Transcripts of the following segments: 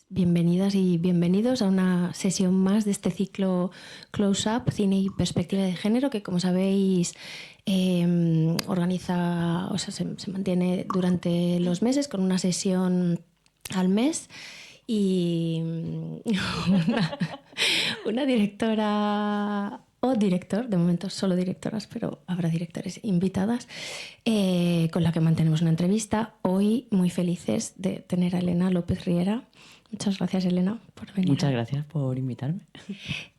bienvenidas y bienvenidos a una sesión más de este ciclo Close Up, Cine y Perspectiva de Género, que como sabéis organiza, o sea, se mantiene durante los meses con una sesión al mes y una directora o director, de momento solo directoras, pero habrá directores invitadas, con la que mantenemos una entrevista. Hoy muy felices de tener a Elena López Riera. Muchas gracias, Elena, por venir. Muchas gracias por invitarme.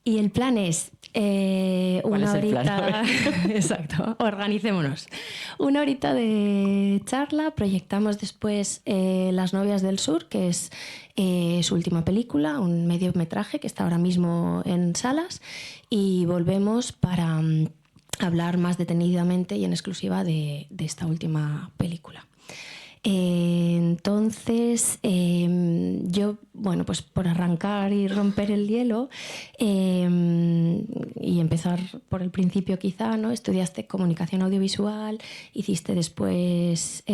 Y el plan es ¿Cuál una es el plan? horita. Exacto, organicémonos. Una horita de charla. Proyectamos después Las novias del sur, que es su última película, un mediometraje que está ahora mismo en salas. Y volvemos para hablar más detenidamente y en exclusiva de esta última película. Entonces, yo, bueno, pues por arrancar y romper el hielo y empezar por el principio quizá, ¿no? Estudiaste comunicación audiovisual, hiciste después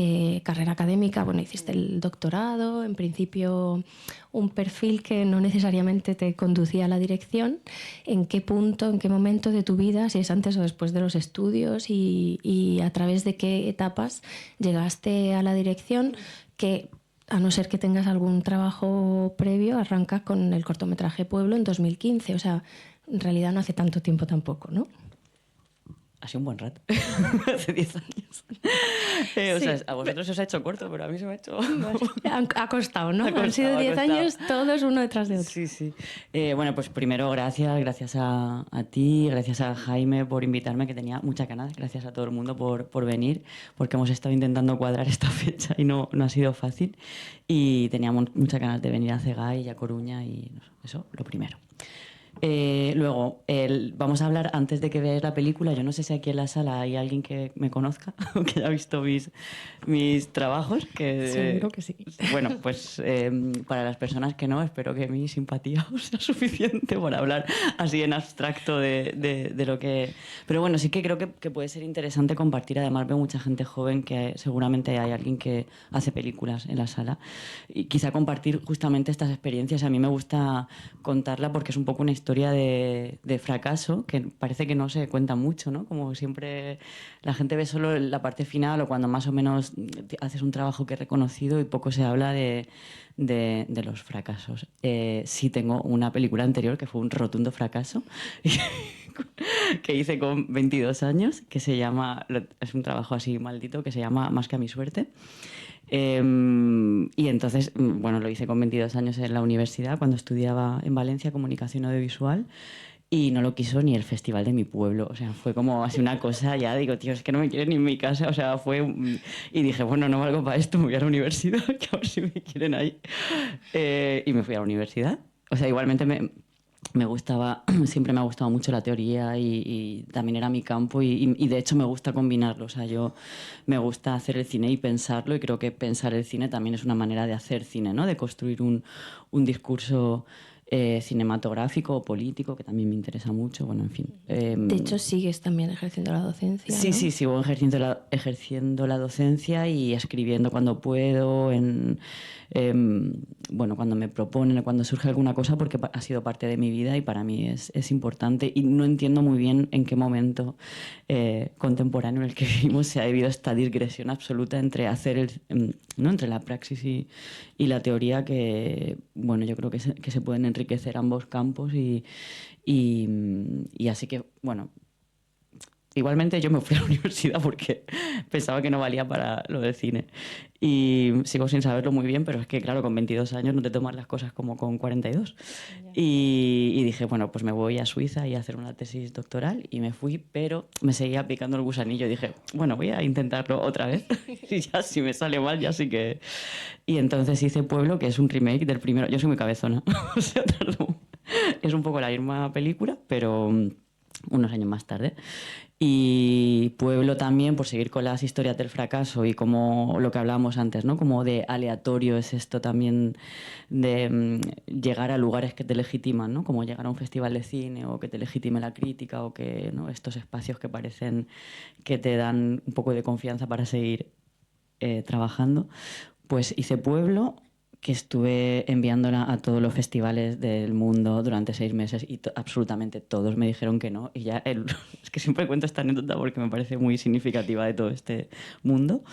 carrera académica, bueno, hiciste el doctorado, en principio un perfil que no necesariamente te conducía a la dirección. ¿En qué punto, en qué momento de tu vida, si es antes o después de los estudios y a través de qué etapas llegaste a la dirección, que a no ser que tengas algún trabajo previo, arranca con el cortometraje Pueblo en 2015? O sea, en realidad no hace tanto tiempo tampoco, ¿no? Ha sido un buen rato, hace 10 años. O sea, a vosotros os ha hecho corto, pero a mí se me ha hecho... Ha costado, ¿no? Ha costado, Han sido 10 ha costado. años todos uno detrás de otro. Sí, sí. Bueno, pues primero gracias a ti, gracias a Jaime por invitarme, que tenía muchas ganas, gracias a todo el mundo por venir, porque hemos estado intentando cuadrar esta fecha y no ha sido fácil. Y teníamos muchas ganas de venir a Cegay y a Coruña y eso, lo primero. Luego, vamos a hablar antes de que veáis la película. Yo no sé si aquí en la sala hay alguien que me conozca o que haya visto mis trabajos. Seguro que sí. Bueno, pues para las personas que no, espero que mi simpatía os sea suficiente por hablar así en abstracto de lo que... Pero bueno, sí que creo que puede ser interesante compartir. Además, veo mucha gente joven, que seguramente hay alguien que hace películas en la sala. Y quizá compartir justamente estas experiencias. A mí me gusta contarla porque es un poco una historia de fracaso que parece que no se cuenta mucho, ¿no? Como siempre la gente ve solo la parte final o cuando más o menos haces un trabajo que es reconocido y poco se habla de los fracasos. Sí tengo una película anterior que fue un rotundo fracaso que hice con 22 años, que se llama, es un trabajo así maldito, que se llama Más que a mi suerte. Y entonces, bueno, lo hice con 22 años en la universidad, cuando estudiaba en Valencia comunicación audiovisual, y no lo quiso ni el festival de mi pueblo. O sea, fue como así una cosa, ya digo, tío, es que no me quieren ni en mi casa. O sea, y dije, bueno, no valgo para esto, me voy a la universidad, que a ver si me quieren ahí. Y me fui a la universidad. O sea, igualmente me gustaba, siempre me ha gustado mucho la teoría y también era mi campo y de hecho me gusta combinarlo. O sea, yo me gusta hacer el cine y pensarlo, y creo que pensar el cine también es una manera de hacer cine, ¿no? De construir un discurso cinematográfico o político, que también me interesa mucho. Bueno, en fin. De hecho, sigues también ejerciendo la docencia, Sí, ¿no? sí, sigo ejerciendo la docencia y escribiendo cuando puedo, bueno, cuando me proponen, cuando surge alguna cosa, porque ha sido parte de mi vida y para mí es importante. Y no entiendo muy bien en qué momento contemporáneo en el que vivimos se ha debido esta digresión absoluta entre ¿no? Entre la praxis y la teoría, que, bueno, yo creo que se pueden enriquecer ambos campos y así que, bueno... Igualmente yo me fui a la universidad porque pensaba que no valía para lo del cine. Y sigo sin saberlo muy bien, pero es que, claro, con 22 años no te tomas las cosas como con 42. Y dije, bueno, pues me voy a Suiza y a hacer una tesis doctoral. Y me fui, pero me seguía picando el gusanillo. Dije, bueno, voy a intentarlo otra vez. Y ya si me sale mal, ya sí que... Y entonces hice Pueblo, que es un remake del primero. Yo soy muy cabezona. O sea, es un poco la misma película, pero unos años más tarde. Y Pueblo también, por seguir con las historias del fracaso y como lo que hablábamos antes, ¿no? Como de aleatorio es esto también de llegar a lugares que te legitiman, ¿no? Como llegar a un festival de cine o que te legitime la crítica o que, ¿no? Estos espacios que parecen que te dan un poco de confianza para seguir trabajando. Pues hice Pueblo, que estuve enviándola a todos los festivales del mundo durante 6 meses y absolutamente todos me dijeron que no. Y ya, es que siempre cuento esta anécdota porque me parece muy significativa de todo este mundo.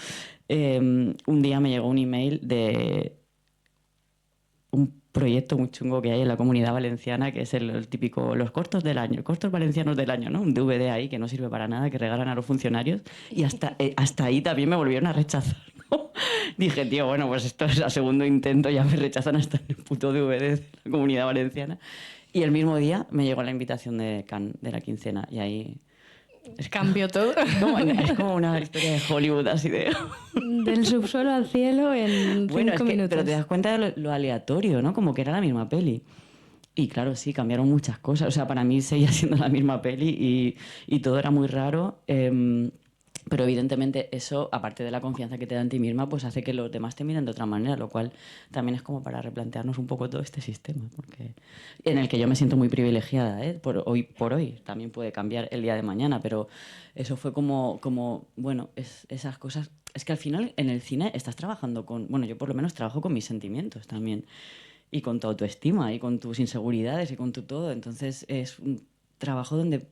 Un día me llegó un email de un proyecto muy chungo que hay en la Comunidad Valenciana, que es el típico, los cortos del año, cortos valencianos del año, ¿no? Un DVD ahí que no sirve para nada, que regalan a los funcionarios. Y hasta ahí también me volvieron a rechazar, ¿no? Dije, tío, bueno, pues esto es el segundo intento, ya me rechazan hasta en el puto DVD de la Comunidad Valenciana. Y el mismo día me llegó la invitación de Cannes, de la quincena, y ahí... Cambió todo. Es como una historia de Hollywood, así de... Del subsuelo al cielo en Bueno, 5 minutos. pero te das cuenta de lo aleatorio, ¿no? Como que era la misma peli. Y claro, sí, cambiaron muchas cosas. O sea, para mí seguía siendo la misma peli y todo era muy raro. Pero evidentemente eso, aparte de la confianza que te da en ti misma, pues hace que los demás te miren de otra manera, lo cual también es como para replantearnos un poco todo este sistema, porque en el que yo me siento muy privilegiada, ¿eh? Por hoy. También puede cambiar el día de mañana, pero eso fue como bueno, esas cosas. Es que al final en el cine estás trabajando con, bueno, yo por lo menos trabajo con mis sentimientos también, y con tu autoestima, y con tus inseguridades, y con tu todo. Entonces es un trabajo donde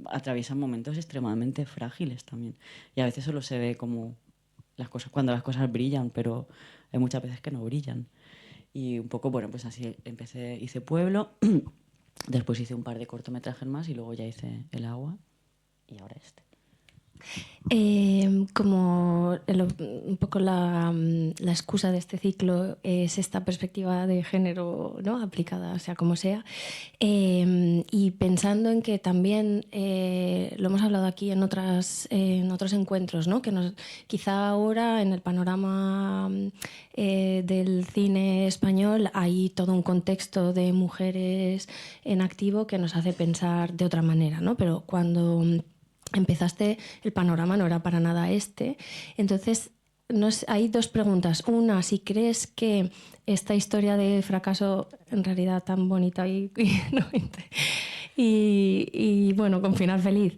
atraviesan momentos extremadamente frágiles también. Y a veces solo se ve como las cosas, cuando las cosas brillan, pero hay muchas veces que no brillan. Y un poco, bueno, pues así empecé, hice Pueblo, después hice un par de cortometrajes más y luego ya hice El agua y ahora este. Como un poco la excusa de este ciclo es esta perspectiva de género, ¿no? Aplicada, sea como sea, y pensando en que también lo hemos hablado aquí en otros encuentros, ¿no? Que quizá ahora en el panorama del cine español hay todo un contexto de mujeres en activo que nos hace pensar de otra manera, ¿no? Pero cuando empezaste, el panorama no era para nada este. Entonces, hay dos preguntas. Una, si crees que esta historia de fracaso en realidad tan bonita y bueno, con final feliz,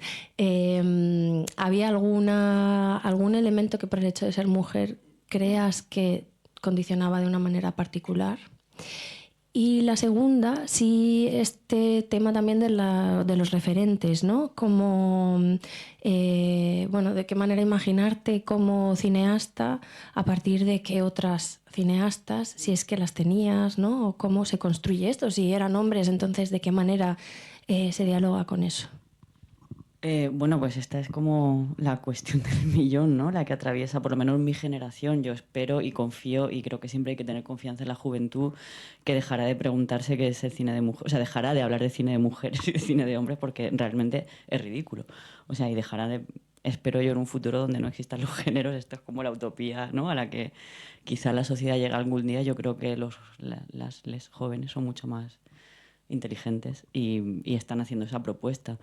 ¿había algún elemento que por el hecho de ser mujer creas que condicionaba de una manera particular? Y la segunda, sí, este tema también de los referentes, ¿no? Como, bueno, de qué manera imaginarte como cineasta a partir de qué otras cineastas, si es que las tenías, ¿no? O cómo se construye esto, si eran hombres, entonces de qué manera se dialoga con eso. Bueno, pues esta es como la cuestión del millón, ¿no? La que atraviesa por lo menos mi generación. Yo espero y confío y creo que siempre hay que tener confianza en la juventud, que dejará de preguntarse qué es el cine de mujeres, o sea, dejará de hablar de cine de mujeres y de cine de hombres porque realmente es ridículo. O sea, y dejará de... Espero yo en un futuro donde no existan los géneros, esto es como la utopía, ¿no? A la que quizá la sociedad llegue algún día. Yo creo que les jóvenes son mucho más inteligentes y están haciendo esa propuesta.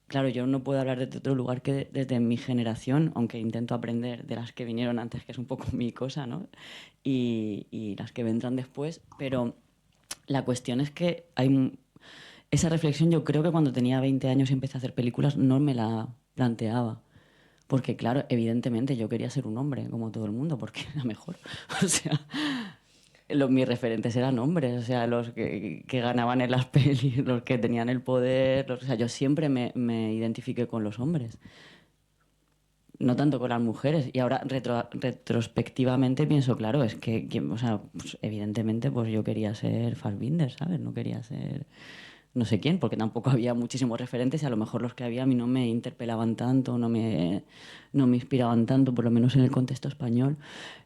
Claro, yo no puedo hablar desde otro lugar que desde mi generación, aunque intento aprender de las que vinieron antes, que es un poco mi cosa, ¿no? Y las que vendrán después, pero la cuestión es que esa reflexión yo creo que cuando tenía 20 años y empecé a hacer películas no me la planteaba. Porque claro, evidentemente yo quería ser un hombre, como todo el mundo, porque era mejor. O sea, mis referentes eran hombres, o sea, los que ganaban en las pelis, los que tenían el poder, o sea, yo siempre me identifiqué con los hombres, no tanto con las mujeres. Y ahora retrospectivamente pienso, claro, es o sea, pues, evidentemente pues yo quería ser Fassbinder, ¿sabes? No quería ser no sé quién, porque tampoco había muchísimos referentes y a lo mejor los que había a mí no me interpelaban tanto, no me inspiraban tanto, por lo menos en el contexto español.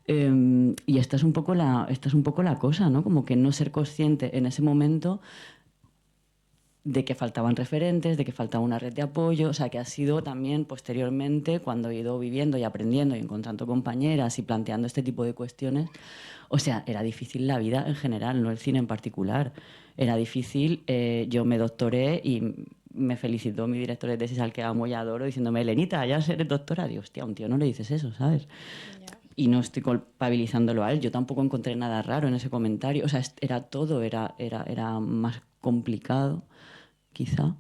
Y esta es un poco la cosa, ¿no? Como que no ser consciente en ese momento de que faltaban referentes, de que faltaba una red de apoyo, o sea, que ha sido también posteriormente, cuando he ido viviendo y aprendiendo y encontrando compañeras y planteando este tipo de cuestiones, o sea, era difícil la vida en general, no el cine en particular. Era difícil, yo me doctoré y me felicitó mi director de tesis, al que amo y adoro, diciéndome, Elenita, ya eres doctora. Digo, hostia, a un tío no le dices eso, ¿sabes? Y no estoy culpabilizándolo a él, yo tampoco encontré nada raro en ese comentario, o sea, era todo, era más complicado quizá.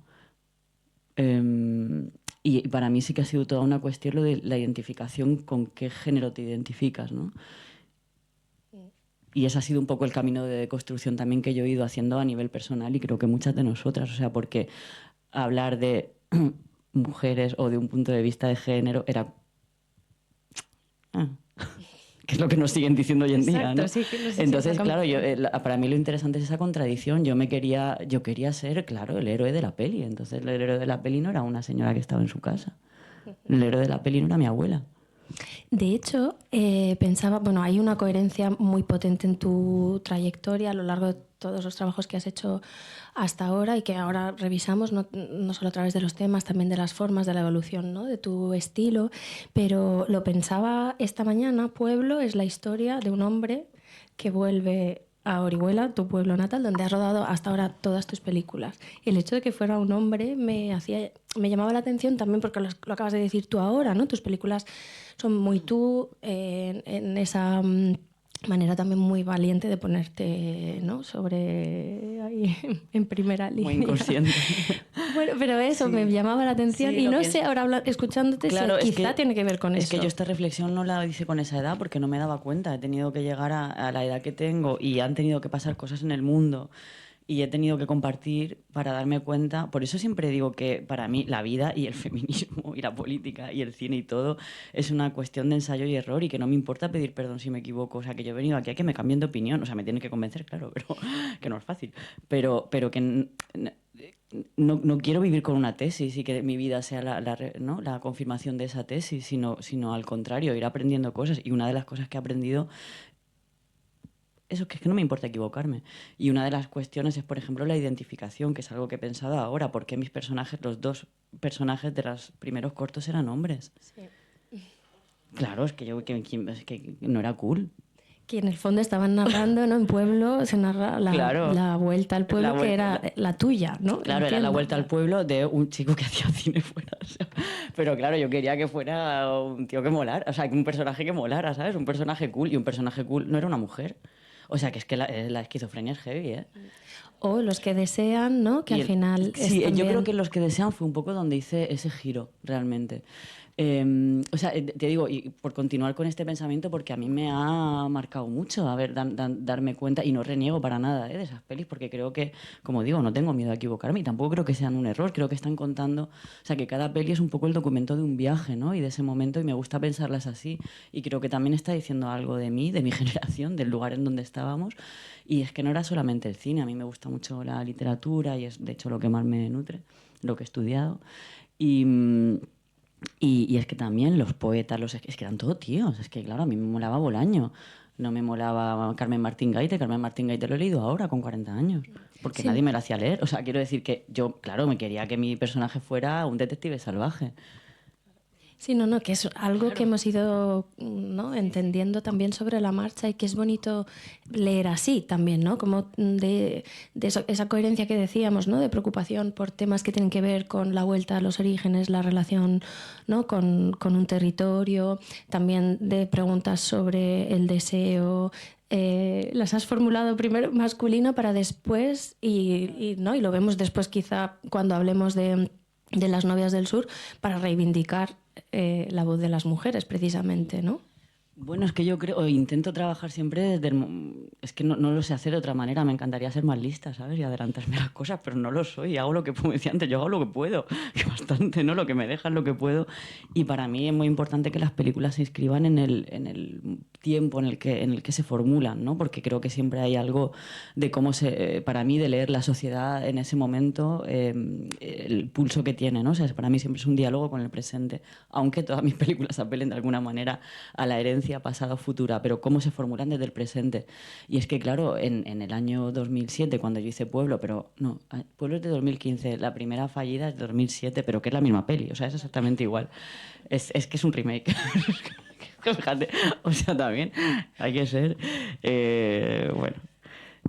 Y para mí sí que ha sido toda una cuestión lo de la identificación, con qué género te identificas, ¿no? y ese ha sido un poco el camino de deconstrucción también que yo he ido haciendo a nivel personal y creo que muchas de nosotras, o sea, porque hablar de mujeres o de un punto de vista de género era... que es lo que nos siguen diciendo hoy en día, ¿no? Sí, que Entonces, claro, para mí lo interesante es esa contradicción. Yo quería ser, claro, el héroe de la peli. Entonces, el héroe de la peli no era una señora que estaba en su casa. El héroe de la peli no era mi abuela. De hecho, pensaba, bueno, hay una coherencia muy potente en tu trayectoria a lo largo de todos los trabajos que has hecho hasta ahora y que ahora revisamos, no solo a través de los temas, también de las formas, de la evolución, ¿no? De tu estilo. Pero lo pensaba esta mañana, Pueblo es la historia de un hombre que vuelve a Orihuela, tu pueblo natal, donde has rodado hasta ahora todas tus películas. Y el hecho de que fuera un hombre me llamaba la atención también porque lo acabas de decir tú ahora, ¿no? Tus películas son muy tú, en esa manera también muy valiente de ponerte, ¿no? Sobre ahí, en primera línea. Muy inconsciente. Bueno, pero eso sí. Me llamaba la atención y no sé, ahora escuchándote, claro, si quizá tiene que ver con eso. Es que yo esta reflexión no la hice con esa edad porque no me daba cuenta. He tenido que llegar a la edad que tengo y han tenido que pasar cosas en el mundo y he tenido que compartir para darme cuenta. Por eso siempre digo que para mí la vida y el feminismo y la política y el cine y todo es una cuestión de ensayo y error y que no me importa pedir perdón si me equivoco. O sea, que yo he venido aquí a que me cambien de opinión. O sea, me tienen que convencer, claro, pero que no es fácil. Pero que no quiero vivir con una tesis y que mi vida sea la confirmación de esa tesis, sino al contrario, ir aprendiendo cosas. Y una de las cosas que he aprendido... Eso, que es que no me importa equivocarme. Y una de las cuestiones es, por ejemplo, la identificación, que es algo que he pensado ahora. ¿Por qué mis personajes, los dos personajes de los primeros cortos eran hombres? Sí. Claro, es que no era cool. Que en el fondo estaban narrando, ¿no? En Pueblo se narra la vuelta al pueblo, que era la tuya, ¿no? Claro, entiendo. Era la vuelta al pueblo de un chico que hacía cine fuera. O sea, pero claro, yo quería que fuera un tío que molara, o sea, un personaje que molara, ¿sabes? Un personaje cool. Y un personaje cool no era una mujer. O sea, que es que la esquizofrenia es heavy, ¿eh? O los que desean, ¿no? Que al final... Sí, también... yo creo que los que desean fue un poco donde hice ese giro, realmente. O sea, te digo, y por continuar con este pensamiento, porque a mí me ha marcado mucho darme cuenta, y no reniego para nada de esas pelis, porque creo que, como digo, no tengo miedo a equivocarme y tampoco creo que sean un error, creo que están contando, o sea, que cada peli es un poco el documento de un viaje, ¿no? Y de ese momento, y me gusta pensarlas así, y creo que también está diciendo algo de mí, de mi generación, del lugar en donde estábamos, y es que no era solamente el cine, a mí me gusta mucho la literatura y es de hecho lo que más me nutre, lo que he estudiado, y es que también los poetas, es que eran todos tíos. Es que, claro, a mí me molaba Bolaño. No me molaba Carmen Martín Gaite. Carmen Martín Gaite lo he leído ahora, con 40 años. Porque nadie me lo hacía leer. O sea, quiero decir que yo, claro, me quería que mi personaje fuera un detective salvaje. Sí, no, que es algo que hemos ido, ¿no? entendiendo también sobre la marcha y que es bonito leer así también, ¿no? Como de esa coherencia que decíamos, ¿no? De preocupación por temas que tienen que ver con la vuelta a los orígenes, la relación, ¿no? con un territorio, también de preguntas sobre el deseo. Las has formulado primero masculino para después y lo vemos después quizá cuando hablemos de las novias del sur, para reivindicar la voz de las mujeres, precisamente, ¿no? Bueno, es que yo creo, intento trabajar siempre desde es que no lo sé hacer de otra manera, me encantaría ser más lista, ¿sabes? Y adelantarme a las cosas, pero no lo soy, hago lo que, como decía antes, yo hago lo que puedo, que bastante, ¿no? Lo que me dejan, lo que puedo. Y para mí es muy importante que las películas se inscriban en el tiempo en el que se formulan, ¿no? Porque creo que siempre hay algo de cómo para mí, de leer la sociedad en ese momento, el pulso que tiene, ¿no? O sea, para mí siempre es un diálogo con el presente, aunque todas mis películas apelen de alguna manera a la herencia pasada o futura, pero cómo se formulan desde el presente. Y es que, claro, en el año 2007, cuando yo hice Pueblo, pero no, Pueblo es de 2015, la primera fallida es de 2007, pero que es la misma peli, o sea, es exactamente igual. Es que es un remake. Fíjate, o sea, también hay que ser... bueno.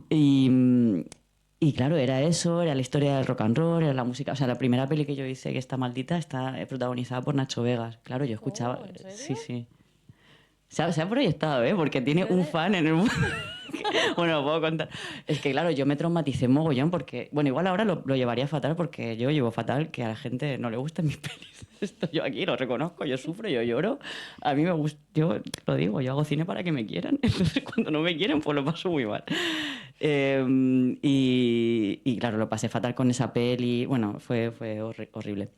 Y claro, era eso, era la historia del rock and roll, era la música. O sea, la primera peli que yo hice, que está maldita, está protagonizada por Nacho Vegas. Claro, yo escuchaba... ¿En serio? Sí. Se ha proyectado, ¿eh? Porque tiene un fan en el mundo. Bueno, lo puedo contar. Es que, claro, yo me traumaticé mogollón porque, bueno, igual ahora lo llevaría fatal porque yo llevo fatal que a la gente no le gusten mis pelis. Esto yo aquí lo reconozco, yo sufro, yo lloro. A mí me gusta, yo lo digo, yo hago cine para que me quieran. Entonces, cuando no me quieren, pues lo paso muy mal. Y claro, lo pasé fatal con esa peli. Bueno, fue horrible.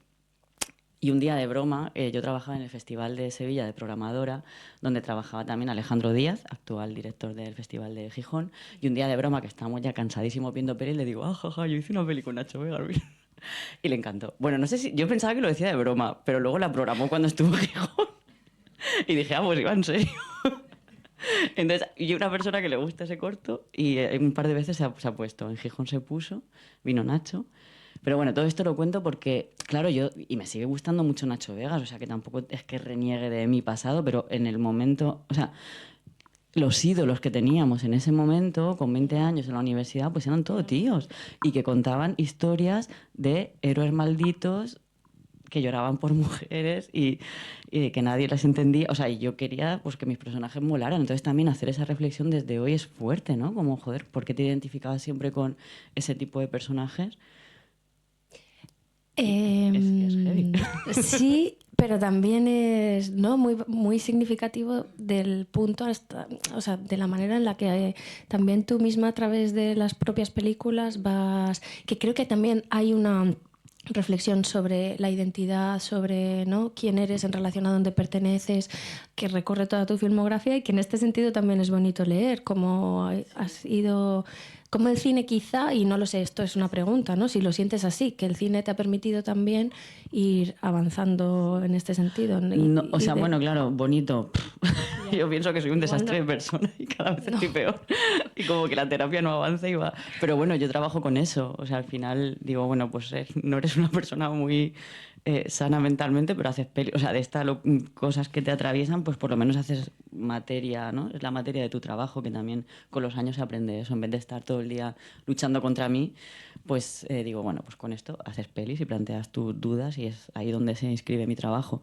Y un día de broma, yo trabajaba en el Festival de Sevilla de Programadora, donde trabajaba también Alejandro Díaz, actual director del Festival de Gijón. Y un día de broma, que estábamos ya cansadísimos viendo pelis, le digo, jaja, yo hice una peli con Nacho Vega. Y le encantó. Bueno, no sé si. Yo pensaba que lo decía de broma, pero luego la programó cuando estuvo en Gijón. Y dije, pues iba en serio. Entonces, y una persona que le gusta ese corto, y un par de veces se ha puesto. En Gijón se puso, vino Nacho. Pero bueno, todo esto lo cuento porque, claro, y me sigue gustando mucho Nacho Vegas, o sea que tampoco es que reniegue de mi pasado, pero en el momento, o sea, los ídolos que teníamos en ese momento, con 20 años en la universidad, pues eran todos tíos y que contaban historias de héroes malditos que lloraban por mujeres y de que nadie las entendía. O sea, y yo quería pues que mis personajes molaran. Entonces también hacer esa reflexión desde hoy es fuerte, ¿no? Como, joder, ¿por qué te identificabas siempre con ese tipo de personajes? Es heavy. Sí, pero también es, ¿no?, muy, muy significativo del punto hasta, o sea, de la manera en la que también tú misma a través de las propias películas vas, que creo que también hay una reflexión sobre la identidad, sobre, ¿no?, quién eres en relación a dónde perteneces, que recorre toda tu filmografía y que en este sentido también es bonito leer, cómo has ido, cómo el cine quizá, y no lo sé, esto es una pregunta, ¿no?, si lo sientes así, que el cine te ha permitido también ir avanzando en este sentido. No, o sea, bueno, claro, bonito. Yo pienso que soy un desastre de persona y cada vez estoy peor. Y como que la terapia no avanza y va. Pero bueno, yo trabajo con eso. O sea, al final digo, bueno, pues no eres una persona muy sana mentalmente, pero haces peli. O sea, de estas cosas que te atraviesan, pues por lo menos haces materia, ¿no? Es la materia de tu trabajo, que también con los años se aprende eso. En vez de estar todo el día luchando contra mí, pues digo, bueno, pues con esto haces pelis y planteas tus dudas y es ahí donde se inscribe mi trabajo.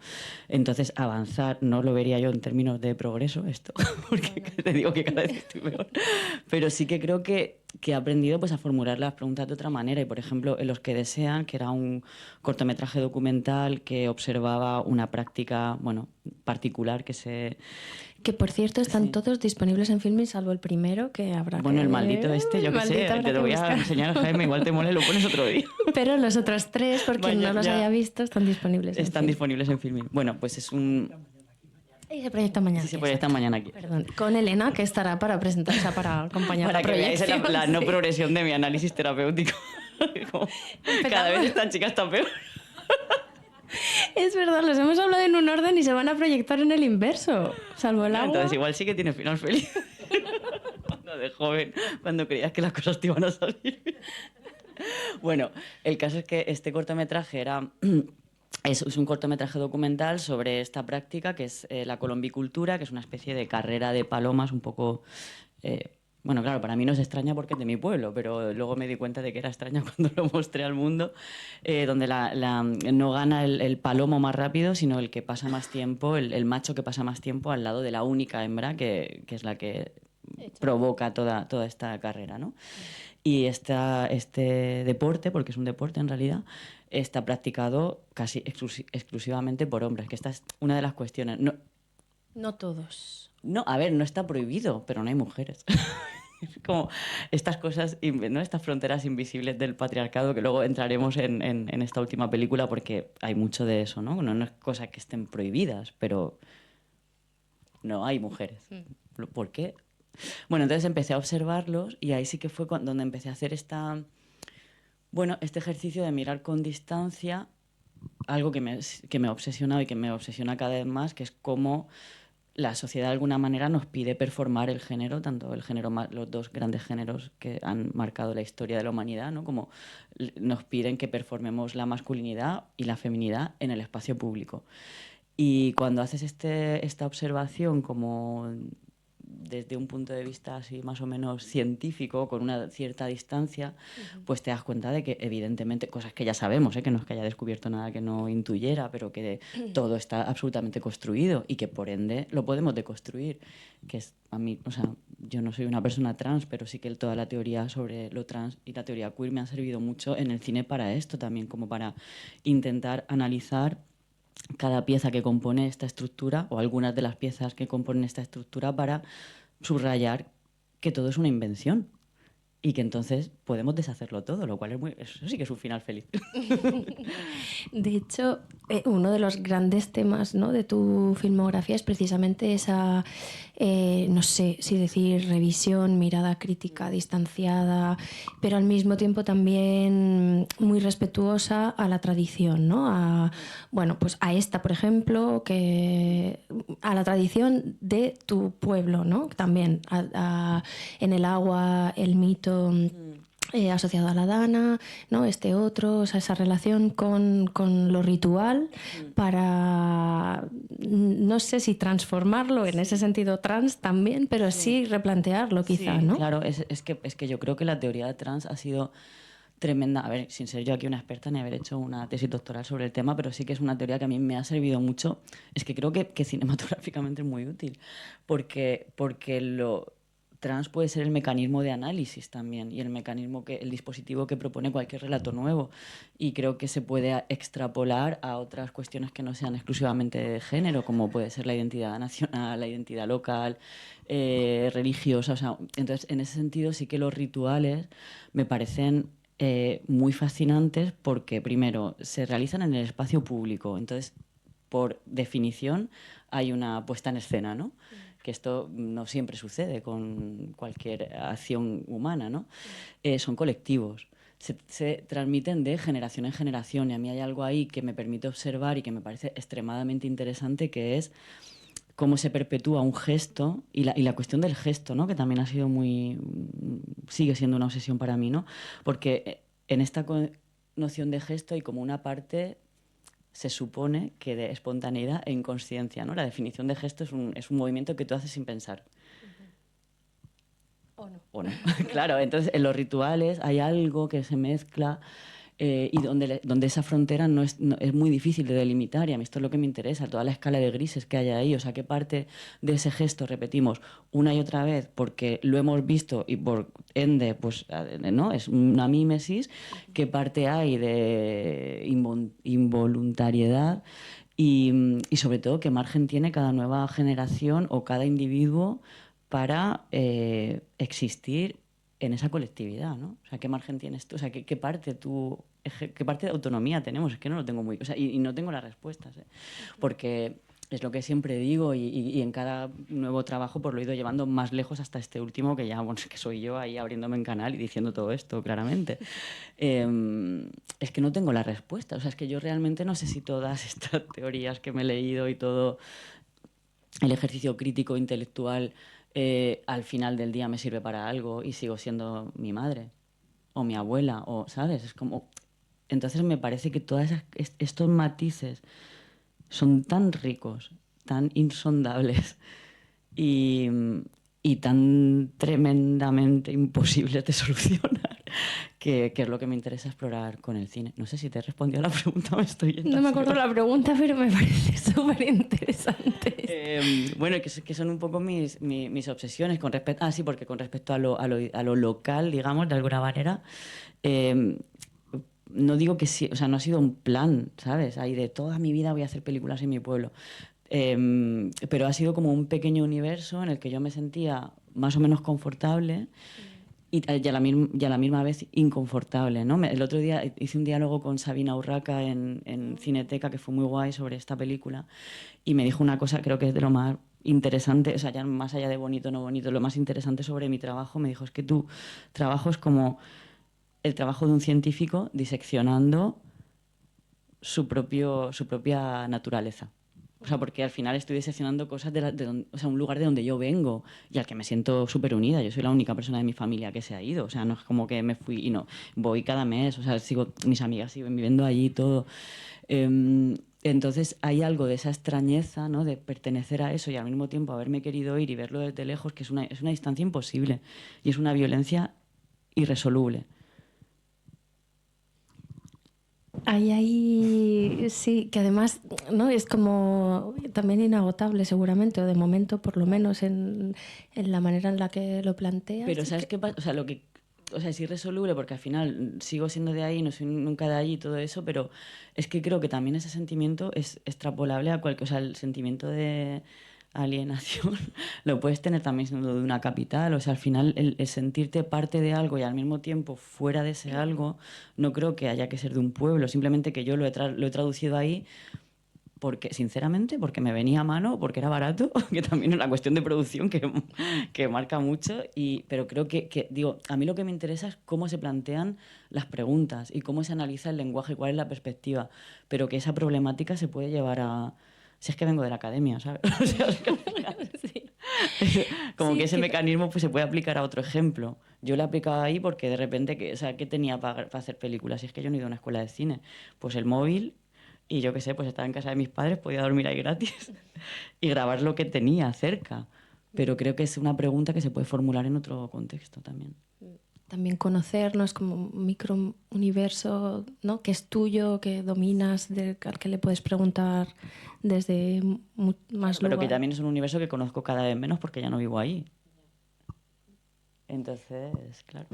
Entonces, avanzar no lo vería yo en términos de progreso, esto, porque te digo que cada vez estoy peor. Pero sí que creo que he aprendido pues, a formular las preguntas de otra manera. Y, por ejemplo, en Los que desean, que era un cortometraje documental que observaba una práctica, bueno, particular que se... Que, por cierto, están todos disponibles en Filmin, salvo el primero, que habrá Bueno, que... el maldito este, yo qué sé, te lo voy a enseñar, Jaime, igual te mole, lo pones otro día. Pero los otros tres, por quien no los haya visto, están disponibles Están disponibles en Filmin. Bueno, pues es un... Y se proyecta mañana. Sí, se proyecta mañana aquí. Perdón. Con Elena, que estará para presentar, o sea, para acompañar para la que veáis la no sí. progresión de mi análisis terapéutico. Cada vez esta chica está peor. Es verdad, los hemos hablado en un orden y se van a proyectar en el inverso, salvo el agua. Entonces igual sí que tiene final feliz. Cuando de joven, cuando creías que las cosas te iban a salir bien. Bueno, el caso es que este cortometraje era... Es un cortometraje documental sobre esta práctica que es la colombicultura, que es una especie de carrera de palomas un poco... bueno, claro, para mí no es extraña porque es de mi pueblo, pero luego me di cuenta de que era extraña cuando lo mostré al mundo, donde no gana el palomo más rápido, sino el que pasa más tiempo, el macho que pasa más tiempo al lado de la única hembra, que es la que provoca toda esta carrera, ¿no? Y este deporte, porque es un deporte en realidad, está practicado casi exclusivamente por hombres, que esta es una de las cuestiones. No todos. No, a ver, no está prohibido, pero no hay mujeres. Es como estas cosas, ¿no? Estas fronteras invisibles del patriarcado, que luego entraremos en esta última película porque hay mucho de eso, ¿no? No es cosa que estén prohibidas, pero no hay mujeres. ¿Por qué? Bueno, entonces empecé a observarlos y ahí sí que fue donde empecé a hacer este ejercicio de mirar con distancia algo que me ha obsesionado y que me obsesiona cada vez más, que es cómo la sociedad de alguna manera nos pide performar el género, tanto el género, los dos grandes géneros que han marcado la historia de la humanidad, ¿no? Como nos piden que performemos la masculinidad y la feminidad en el espacio público. Y cuando haces esta observación como desde un punto de vista así más o menos científico, con una cierta distancia, pues te das cuenta de que evidentemente, cosas que ya sabemos, que no es que haya descubierto nada que no intuyera, pero que todo está absolutamente construido y que por ende lo podemos deconstruir. Que es, a mí, o sea, yo no soy una persona trans, pero sí que toda la teoría sobre lo trans y la teoría queer me ha servido mucho en el cine para esto también, como para intentar analizar cada pieza que compone esta estructura o algunas de las piezas que componen esta estructura para subrayar que todo es una invención y que entonces podemos deshacerlo todo, lo cual eso sí que es un final feliz. De hecho, uno de los grandes temas, ¿no?, de tu filmografía es precisamente esa, no sé si decir revisión, mirada crítica, distanciada, pero al mismo tiempo también muy respetuosa a la tradición, ¿no? Bueno, pues a esta, por ejemplo, a la tradición de tu pueblo, ¿no? También en el agua, el mito asociado a la dana, ¿no? Este otro, o sea, esa relación con lo ritual para, no sé si transformarlo en ese sentido trans también, pero sí replantearlo quizá, Sí, ¿no? claro, es que yo creo que la teoría trans ha sido tremenda. A ver, sin ser yo aquí una experta ni haber hecho una tesis doctoral sobre el tema, pero sí que es una teoría que a mí me ha servido mucho. Es que creo que cinematográficamente es muy útil, porque lo trans puede ser el mecanismo de análisis también y el dispositivo que propone cualquier relato nuevo. Y creo que se puede extrapolar a otras cuestiones que no sean exclusivamente de género, como puede ser la identidad nacional, la identidad local, religiosa. O sea, entonces, en ese sentido sí que los rituales me parecen muy fascinantes porque, primero, se realizan en el espacio público. Entonces, por definición, hay una puesta en escena, ¿no? Que esto no siempre sucede con cualquier acción humana, ¿no? Son colectivos. Se transmiten de generación en generación y a mí hay algo ahí que me permite observar y que me parece extremadamente interesante, que es cómo se perpetúa un gesto y la cuestión del gesto, ¿no? Que también ha sido sigue siendo una obsesión para mí, ¿no? Porque en esta noción de gesto hay como una parte, se supone, que de espontaneidad e inconsciencia, ¿no? La definición de gesto es un movimiento que tú haces sin pensar. ¿O no? ¿O no? Claro, entonces en los rituales hay algo que se mezcla y donde esa frontera es muy difícil de delimitar, y a mí esto es lo que me interesa, toda la escala de grises que hay ahí, o sea, qué parte de ese gesto repetimos una y otra vez porque lo hemos visto y por ende, pues, ¿no? Es una mímesis, qué parte hay de involuntariedad y sobre todo qué margen tiene cada nueva generación o cada individuo para existir en esa colectividad, ¿no? O sea, ¿qué margen tienes tú? O sea, ¿qué parte qué parte de autonomía tenemos? Es que no lo tengo muy... O sea, y no tengo las respuestas, ¿eh? Porque es lo que siempre digo y en cada nuevo trabajo pues lo he ido llevando más lejos hasta este último, que ya, bueno, es que soy yo ahí abriéndome en canal y diciendo todo esto claramente. Es que no tengo la respuesta. O sea, es que yo realmente no sé si todas estas teorías que me he leído y todo el ejercicio crítico intelectual al final del día me sirve para algo y sigo siendo mi madre o mi abuela, o, ¿sabes? Es como... Entonces me parece que todos estos matices son tan ricos, tan insondables y, y tan tremendamente imposibles de solucionar, que es lo que me interesa explorar con el cine. No sé si te he respondido a la pregunta, me estoy yendo No me así, acuerdo la pregunta, pero me parece súper interesante. bueno, que son un poco mis obsesiones con respecto... Ah, sí, porque con respecto a lo local, digamos, de alguna manera, eh, no digo que sí, o sea, no ha sido un plan, ¿sabes? Ahí de toda mi vida voy a hacer películas en mi pueblo. Pero ha sido como un pequeño universo en el que yo me sentía más o menos confortable y a la misma vez inconfortable, ¿no? El otro día hice un diálogo con Sabina Urraca en Cineteca, que fue muy guay, sobre esta película, y me dijo una cosa, creo que es de lo más interesante, o sea, ya más allá de bonito o no bonito, lo más interesante sobre mi trabajo. Me dijo, es que tu trabajo es como el trabajo de un científico diseccionando su propia naturaleza. O sea, porque al final estoy diseccionando cosas o sea, un lugar de donde yo vengo y al que me siento súper unida. Yo soy la única persona de mi familia que se ha ido. O sea, no es como que me fui y no. Voy cada mes, o sea, mis amigas siguen viviendo allí y todo. Entonces hay algo de esa extrañeza, ¿no? De pertenecer a eso y al mismo tiempo haberme querido ir y verlo desde lejos, que es una distancia imposible y es una violencia irresoluble. Ahí sí, que además, ¿no? Es como también inagotable seguramente, o de momento por lo menos en la manera en la que lo planteas. Pero ¿sabes qué pasa? O sea, es irresoluble porque al final sigo siendo de ahí, no soy nunca de allí y todo eso, pero es que creo que también ese sentimiento es extrapolable a cualquier, o sea, el sentimiento de alienación lo puedes tener también siendo de una capital, o sea, al final el sentirte parte de algo y al mismo tiempo fuera de ese algo, no creo que haya que ser de un pueblo, simplemente que yo lo he traducido ahí porque, sinceramente, porque me venía a mano, porque era barato, que también es una cuestión de producción que marca mucho, pero creo digo, a mí lo que me interesa es cómo se plantean las preguntas y cómo se analiza el lenguaje, cuál es la perspectiva, pero que esa problemática se puede llevar a... Si es que vengo de la academia, ¿sabes? O sea, es que Sí. como Sí, que ese mecanismo pues, se puede aplicar a otro ejemplo. Yo lo he aplicado ahí porque de repente, o sea, ¿qué tenía para hacer películas? Si es que yo no he ido a una escuela de cine. Pues el móvil y yo qué sé, pues estaba en casa de mis padres, podía dormir ahí gratis y grabar lo que tenía cerca. Pero creo que es una pregunta que se puede formular en otro contexto también. También conocernos como un microuniverso, ¿no? Que es tuyo, que dominas, al que le puedes preguntar desde más Pero que lugar. también es un universo que conozco cada vez menos porque ya no vivo ahí. Entonces, claro.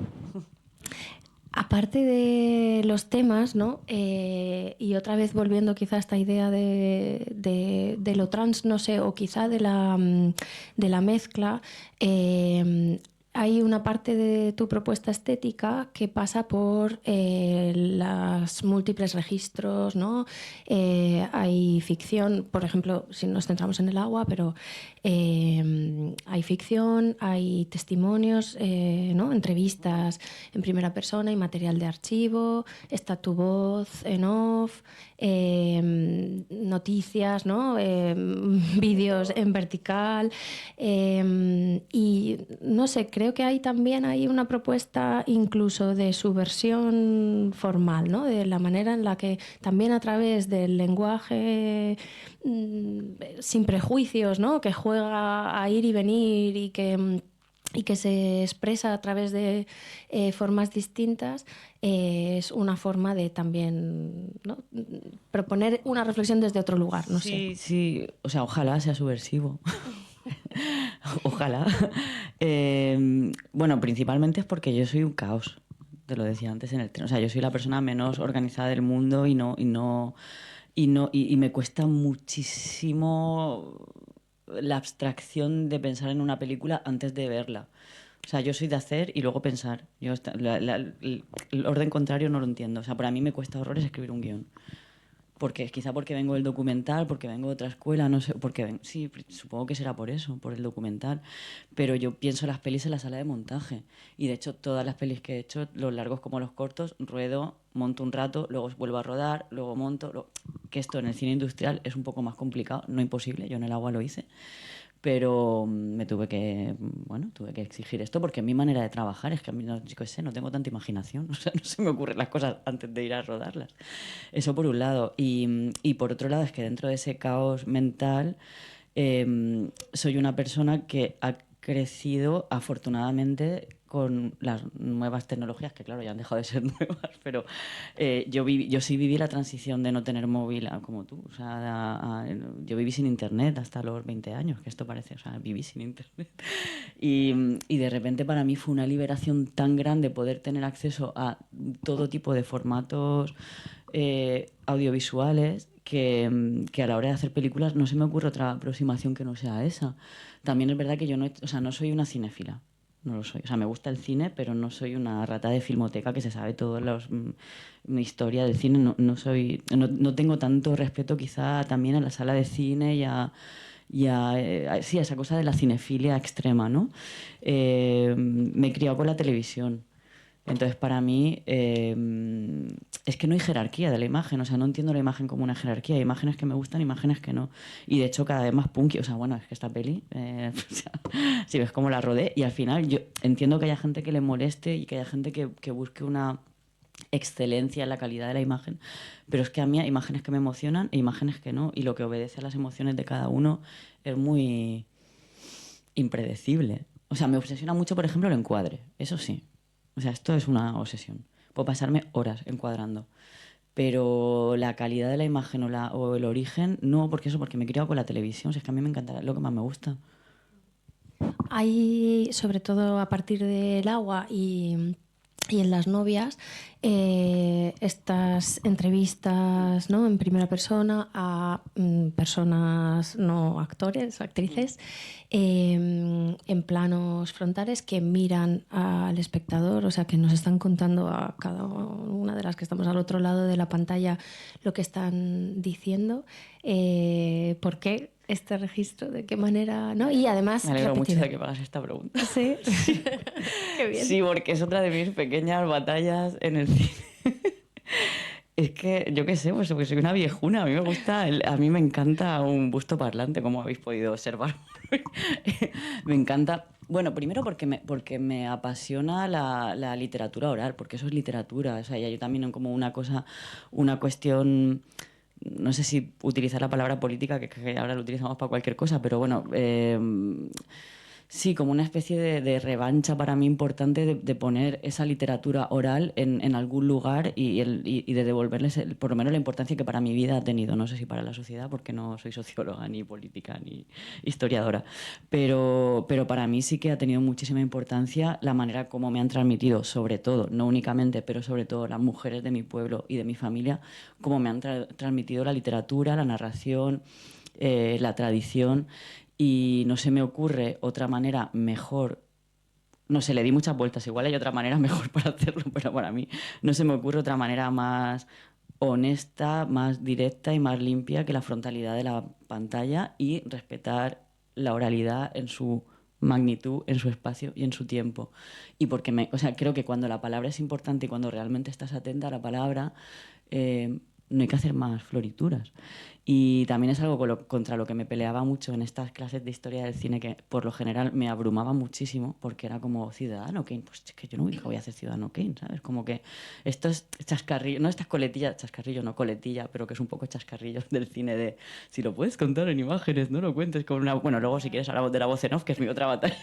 Aparte de los temas, ¿no? Y otra vez volviendo quizá a esta idea de lo trans, no sé, o quizá de la mezcla, hay una parte de tu propuesta estética que pasa por los múltiples registros, ¿no? Hay ficción, por ejemplo, si nos centramos en el agua, pero hay ficción, hay testimonios, ¿no? Entrevistas en primera persona y material de archivo, está tu voz en off, noticias, ¿no? Vídeos en vertical y no sé, creo que hay también hay una propuesta incluso de su versión formal, ¿no? De la manera en la que también a través del lenguaje sin prejuicios, ¿no? Que juega a ir y venir y que se expresa a través de formas distintas, es una forma de también, ¿no? Proponer una reflexión desde otro lugar, no sé. Sí, sí, o sea, ojalá sea subversivo. Ojalá. Bueno, principalmente es porque yo soy un caos. Te lo decía antes en el tren. O sea, yo soy la persona menos organizada del mundo y me cuesta muchísimo la abstracción de pensar en una película antes de verla. O sea, yo soy de hacer y luego pensar. El orden contrario no lo entiendo. O sea, para mí me cuesta horrores escribir un guión. Porque quizá porque vengo del documental, porque vengo de otra escuela, no sé, sí, supongo que será por eso, por el documental, pero yo pienso las pelis en la sala de montaje y de hecho todas las pelis que he hecho, los largos como los cortos, ruedo, monto un rato, luego vuelvo a rodar, luego monto, que esto en el cine industrial es un poco más complicado, no imposible, yo en el agua lo hice, pero me tuve que exigir esto porque mi manera de trabajar es que a mí no, yo qué sé, no tengo tanta imaginación, o sea, no se me ocurren las cosas antes de ir a rodarlas. Eso por un lado. Y por otro lado es que dentro de ese caos mental soy una persona que ha crecido afortunadamente con las nuevas tecnologías, que claro, ya han dejado de ser nuevas, pero yo sí viví la transición de no tener móvil como tú. O sea, yo viví sin internet hasta los 20 años, que esto parece, o sea, viví sin internet. Y de repente para mí fue una liberación tan grande poder tener acceso a todo tipo de formatos audiovisuales que a la hora de hacer películas no se me ocurre otra aproximación que no sea esa. También es verdad que yo no, o sea, no soy una cinéfila, no lo soy. O sea, me gusta el cine, pero no soy una rata de filmoteca que se sabe toda mi historia del cine. No tengo tanto respeto quizá también a la sala de cine sí, a esa cosa de la cinefilia extrema, ¿no? Me he criado con la televisión. Entonces, para mí, es que no hay jerarquía de la imagen. O sea, no entiendo la imagen como una jerarquía. Hay imágenes que me gustan, imágenes que no. Y de hecho, cada vez más punky. O sea, bueno, es que esta peli, o sea, si ves cómo la rodé, y al final yo entiendo que haya gente que le moleste y que haya gente que busque una excelencia en la calidad de la imagen, pero es que a mí hay imágenes que me emocionan e imágenes que no, y lo que obedece a las emociones de cada uno es muy impredecible. O sea, me obsesiona mucho, por ejemplo, el encuadre, eso sí. O sea, esto es una obsesión. Puedo pasarme horas encuadrando. Pero la calidad de la imagen o el origen, no, porque me he criado con la televisión. Si es que a mí me encanta, es lo que más me gusta. Hay, sobre todo a partir del agua y en Las novias, estas entrevistas, ¿no?, en primera persona a personas, no actores, actrices, en planos frontales que miran al espectador, o sea, que nos están contando a cada una de las que estamos al otro lado de la pantalla lo que están diciendo. ¿Por qué este registro? ¿De qué manera? ¿No? Y además Me alegro mucho repetido. de que me hagas esta pregunta. Sí. Sí. Qué bien. Sí, porque es otra de mis pequeñas batallas en el cine. Es que, yo qué sé, pues porque soy una viejuna. A mí me gusta, a mí me encanta un busto parlante, como habéis podido observar. Me encanta. Bueno, primero porque me apasiona la literatura oral, porque eso es literatura. O sea, yo también como una cuestión, no sé si utilizar la palabra política, que ahora lo utilizamos para cualquier cosa, pero bueno, sí, como una especie de revancha para mí importante de poner esa literatura oral en algún lugar y de devolverles por lo menos la importancia que para mi vida ha tenido. No sé si para la sociedad, porque no soy socióloga, ni política, ni historiadora. Pero para mí sí que ha tenido muchísima importancia la manera como me han transmitido, sobre todo, no únicamente, pero sobre todo las mujeres de mi pueblo y de mi familia, cómo me han transmitido la literatura, la narración, la tradición. Y no se me ocurre otra manera mejor. No sé, le di muchas vueltas. Igual hay otra manera mejor para hacerlo, pero para mí no se me ocurre otra manera más honesta, más directa y más limpia que la frontalidad de la pantalla y respetar la oralidad en su magnitud, en su espacio y en su tiempo. Y porque o sea, creo que cuando la palabra es importante y cuando realmente estás atenta a la palabra, no hay que hacer más florituras. Y también es algo contra lo que me peleaba mucho en estas clases de historia del cine, que por lo general me abrumaba muchísimo, porque era como Ciudadano Kane. Pues es que yo nunca voy a hacer Ciudadano Kane, ¿sabes? Como que esto es chascarrillo, no estas coletillas, chascarrillo, no coletilla, pero que es un poco chascarrillo del cine de si lo puedes contar en imágenes, no lo cuentes con una. Bueno, luego si quieres hablamos de la voz en off, que es mi otra batalla.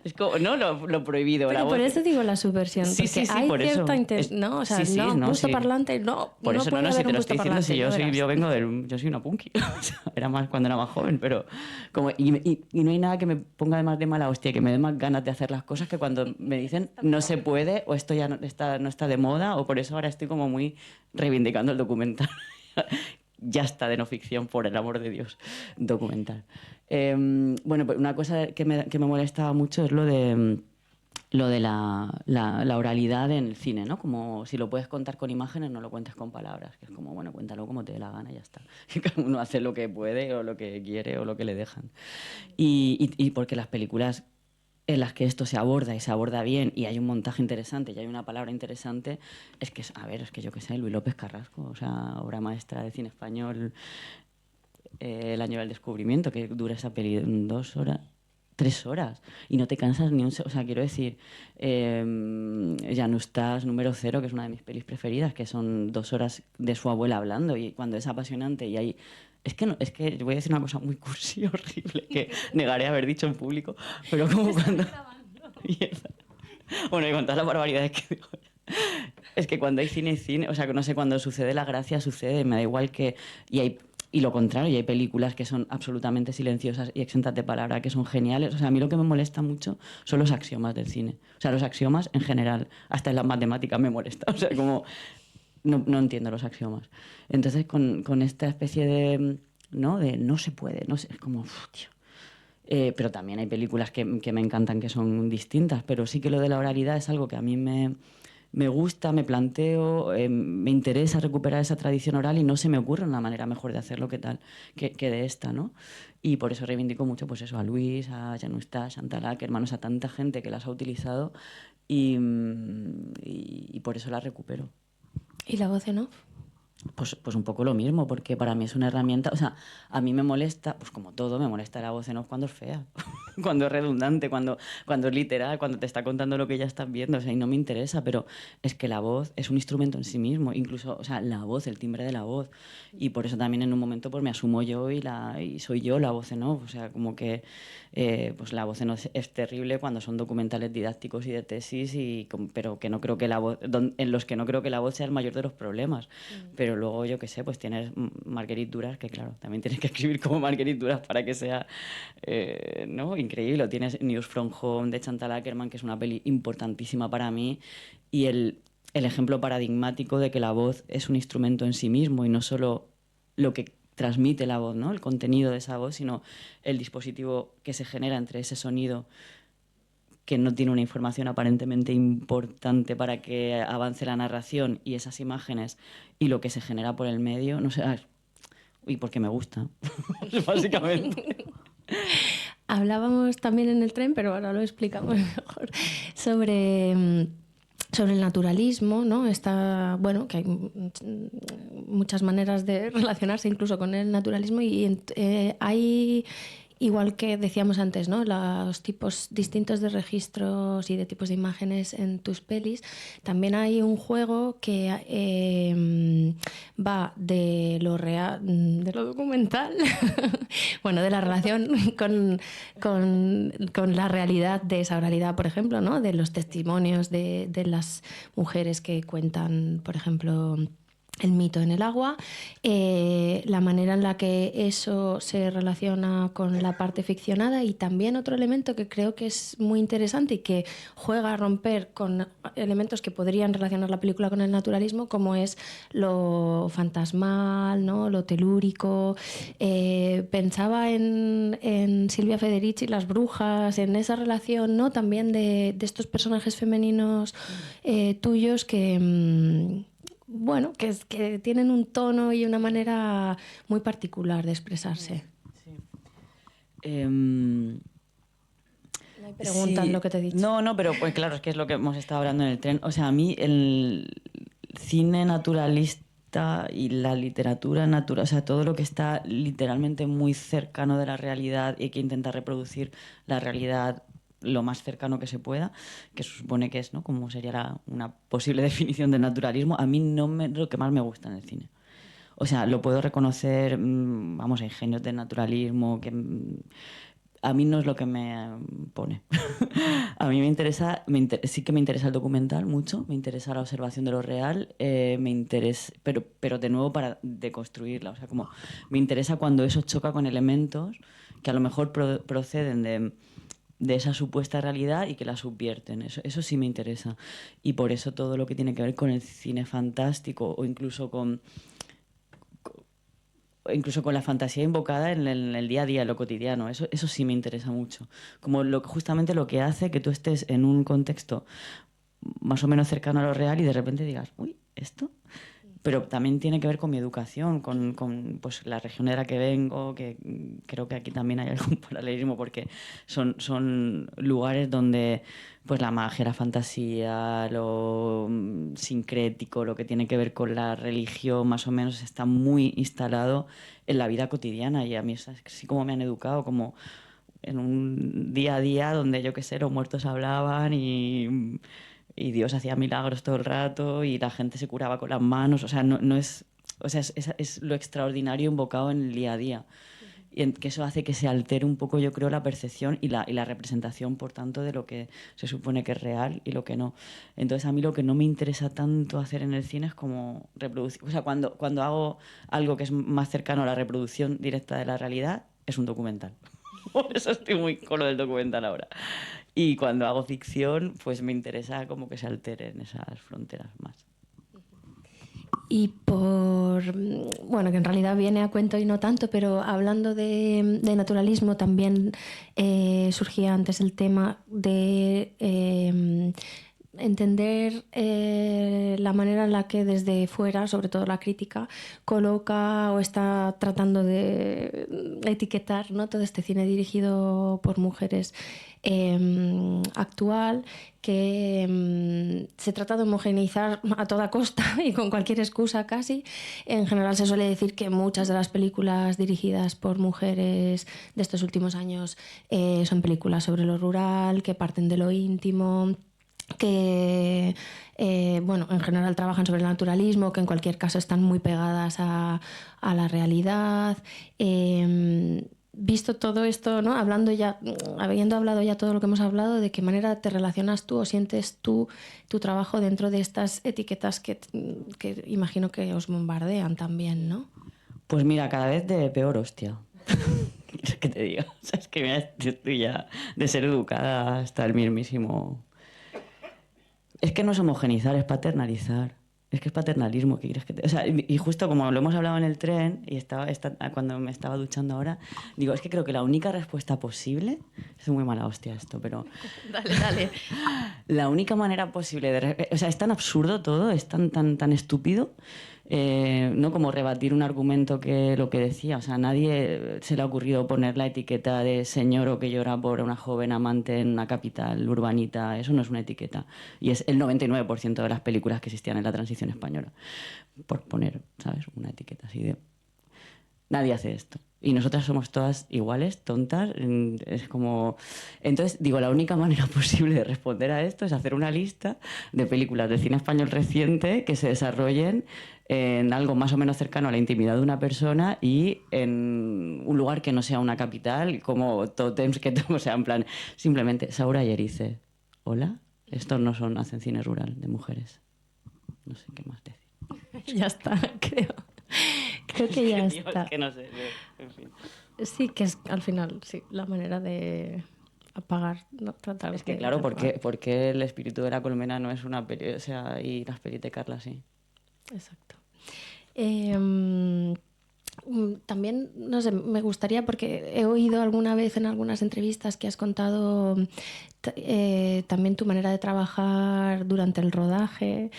Es como, no lo prohibido. Pero la por voz. eso digo la subversión, Sí, porque sí, sí, hay por eso. cierta no, o sea, Sí, sí, no, no, busto sí. parlante, no, Por eso puede no, si haber te un lo busto estoy diciendo, parlante, si ya verás. yo soy una punky. O sea, era más cuando era más joven, pero como y no hay nada que me ponga más de mala hostia, que me dé más ganas de hacer las cosas que cuando me dicen no se puede o esto ya no está de moda o por eso ahora estoy como muy reivindicando el documental. Ya está de no ficción, por el amor de Dios, documental. Bueno, pues una cosa que me molestaba mucho es lo de la oralidad en el cine, ¿no? Como si lo puedes contar con imágenes, no lo cuentes con palabras. Que es como, bueno, cuéntalo como te dé la gana y ya está. Que cada uno hace lo que puede o lo que quiere o lo que le dejan. Y porque las películas en las que esto se aborda y se aborda bien y hay un montaje interesante y hay una palabra interesante, es que, a ver, es que yo qué sé, Luis López Carrasco, o sea, obra maestra de cine español, El año del descubrimiento, que dura esa peli 2 horas, 3 horas, y no te cansas ni un o sea, quiero decir, Ya no estás número cero, que es una de mis pelis preferidas, que son 2 horas de su abuela hablando, y cuando es apasionante y hay. Es que no, es que voy a decir una cosa muy cursi, horrible, que negaré haber dicho en público, pero como cuando. Mierda. Bueno, y con todas las barbaridades que digo. Es que cuando hay cine, o sea, que no sé, cuando sucede la gracia, sucede, me da igual que. Y lo contrario, y hay películas que son absolutamente silenciosas y exentas de palabra, que son geniales. O sea, a mí lo que me molesta mucho son los axiomas del cine. O sea, los axiomas en general, hasta en las matemáticas me molesta. O sea, como no entiendo los axiomas. Entonces, con esta especie de, ¿no? De no se puede, no sé, es como, uf, tío. Pero también hay películas que me encantan que son distintas, pero sí que lo de la oralidad es algo que a mí me gusta, me planteo, me interesa recuperar esa tradición oral y no se me ocurre una manera mejor de hacerlo que tal, que de esta, ¿no? Y por eso reivindico mucho, pues eso, a Luis, a Janustá, a Chantal, que hermanos, a tanta gente que las ha utilizado y por eso las recupero. ¿Y la voz en off? Pues un poco lo mismo, porque para mí es una herramienta, o sea, a mí me molesta, pues como todo, me molesta la voz en off cuando es fea, cuando es redundante, cuando es literal, cuando te está contando lo que ya estás viendo, o sea, y no me interesa, pero es que la voz es un instrumento en sí mismo, incluso, o sea, la voz, el timbre de la voz, y por eso también en un momento pues me asumo yo y soy yo la voz en off, o sea, como que pues la voz en off es terrible cuando son documentales didácticos y de tesis, pero que no creo que la voz, en los que no creo que la voz sea el mayor de los problemas. Pero luego, yo qué sé, pues tienes Marguerite Duras, que claro, también tienes que escribir como Marguerite Duras para que sea ¿no? increíble. O tienes News from Home de Chantal Akerman, que es una peli importantísima para mí, y el ejemplo paradigmático de que la voz es un instrumento en sí mismo y no solo lo que transmite la voz, ¿no? El contenido de esa voz, sino el dispositivo que se genera entre ese sonido que no tiene una información aparentemente importante para que avance la narración y esas imágenes y lo que se genera por el medio, no sé, y porque me gusta, básicamente. Hablábamos también en el tren, pero ahora lo explicamos mejor, sobre el naturalismo, ¿no? Bueno, que hay muchas maneras de relacionarse incluso con el naturalismo y hay, igual que decíamos antes, ¿no? Los tipos distintos de registros y de tipos de imágenes en tus pelis. También hay un juego que va de lo real, de lo documental, bueno, de la relación con la realidad de esa oralidad, por ejemplo, ¿no? De los testimonios de las mujeres que cuentan, por ejemplo, el mito en el agua, la manera en la que eso se relaciona con la parte ficcionada, y también otro elemento que creo que es muy interesante y que juega a romper con elementos que podrían relacionar la película con el naturalismo, como es lo fantasmal, ¿no? Lo telúrico. Pensaba en Silvia Federici, Las brujas, en esa relación, ¿no? También de estos personajes femeninos tuyos que bueno, que tienen un tono y una manera muy particular de expresarse. Sí. No hay pregunta en lo que te he dicho. No, pero pues claro, es que es lo que hemos estado hablando en el tren. O sea, a mí el cine naturalista y la literatura natural, o sea, todo lo que está literalmente muy cercano de la realidad y que intenta reproducir la realidad lo más cercano que se pueda, que se supone que es, ¿no? Como sería una posible definición de naturalismo, a mí lo que más me gusta en el cine. O sea, lo puedo reconocer, vamos, en genios del naturalismo, que a mí no es lo que me pone. A mí me interesa, sí que me interesa el documental mucho, me interesa la observación de lo real, me interesa, pero de nuevo para deconstruirla. O sea, como me interesa cuando eso choca con elementos que a lo mejor proceden de esa supuesta realidad y que la subvierten. Eso sí me interesa. Y por eso todo lo que tiene que ver con el cine fantástico o incluso con la fantasía invocada en el día a día, en lo cotidiano, eso sí me interesa mucho. Como justamente lo que hace que tú estés en un contexto más o menos cercano a lo real y de repente digas, uy, ¿esto? Pero también tiene que ver con mi educación, con pues, la región de la que vengo, que creo que aquí también hay algún paralelismo porque son lugares donde pues la magia, la fantasía, lo sincrético, lo que tiene que ver con la religión, más o menos está muy instalado en la vida cotidiana, y a mí es así como me han educado, como en un día a día donde yo qué sé, los muertos hablaban y Dios hacía milagros todo el rato y la gente se curaba con las manos. O sea, no es, o sea, es lo extraordinario invocado en el día a día. Y que eso hace que se altere un poco, yo creo, la percepción y la representación, por tanto, de lo que se supone que es real y lo que no. Entonces, a mí lo que no me interesa tanto hacer en el cine es como reproducir. O sea, cuando hago algo que es más cercano a la reproducción directa de la realidad, es un documental. Por eso estoy muy con lo del documental ahora. Y cuando hago ficción, pues me interesa como que se alteren esas fronteras más. Y bueno, que en realidad viene a cuento y no tanto, pero hablando de naturalismo también surgía antes el tema de entender la manera en la que desde fuera, sobre todo la crítica, coloca o está tratando de etiquetar, ¿no? Todo este cine dirigido por mujeres. actual que se trata de homogeneizar a toda costa y con cualquier excusa casi. En general se suele decir que muchas de las películas dirigidas por mujeres de estos últimos años son películas sobre lo rural, que parten de lo íntimo, que bueno, en general trabajan sobre el naturalismo, que en cualquier caso están muy pegadas a la realidad. Visto todo esto, ¿no? Habiendo hablado ya todo lo que hemos hablado, ¿de qué manera te relacionas tú o sientes tú tu trabajo dentro de estas etiquetas que imagino que os bombardean también, ¿no? Pues mira, cada vez de peor hostia. ¿Qué quieres que te diga? O sea, es que mira, yo estoy ya de ser educada hasta el mismísimo... Es que no es homogenizar, es paternalizar. Es que es paternalismo, ¿qué quieres que te...? O sea, y justo como lo hemos hablado en el tren, y cuando me estaba duchando ahora, digo, es que creo que la única respuesta posible... Es muy mala hostia esto, pero... Dale, dale. La única manera posible de... O sea, es tan absurdo todo, es tan estúpido, ¿no? Como rebatir un argumento que lo que decía. O sea, a nadie se le ha ocurrido poner la etiqueta de señor que llora por una joven amante en una capital urbanita. Eso no es una etiqueta. Y es el 99% de las películas que existían en la transición española. Por poner, ¿sabes? Una etiqueta así de... Nadie hace esto. Y nosotras somos todas iguales, tontas. Es como... Entonces, digo, la única manera posible de responder a esto es hacer una lista de películas de cine español reciente que se desarrollen en algo más o menos cercano a la intimidad de una persona y en un lugar que no sea una capital, como tótems, o sea, en plan, simplemente, Saura Yerice, hola, estos no hacen cine rural de mujeres. No sé qué más decir. Ya está, creo. Creo que ya Tío, está. es que no sé, en fin. Sí, que es al final, sí, la manera de apagar, ¿no? Tratar Es que de claro, apagar. porque El espíritu de la colmena no es una peli, o sea, y las pelis de Carla sí. Exacto. También, no sé, me gustaría, porque he oído alguna vez en algunas entrevistas que has contado también tu manera de trabajar durante el rodaje.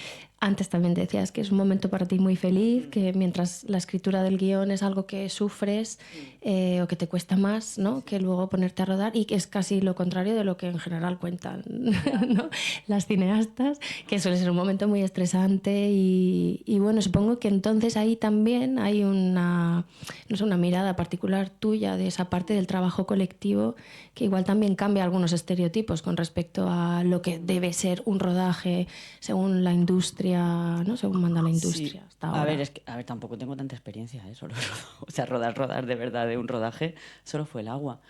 Antes también decías que es un momento para ti muy feliz, que mientras la escritura del guión es algo que sufres o que te cuesta más, ¿no? Que luego ponerte a rodar, y que es casi lo contrario de lo que en general cuentan, ¿no? Las cineastas, que suele ser un momento muy estresante y bueno, supongo que entonces ahí también hay una, no sé, una mirada particular tuya de esa parte del trabajo colectivo que igual también cambia algunos estereotipos con respecto a lo que debe ser un rodaje según la industria, ¿no? Según manda la industria Sí, hasta ahora. a ver, tampoco tengo tanta experiencia, ¿eh? Solo, o sea, rodar de verdad de un rodaje solo fue el agua.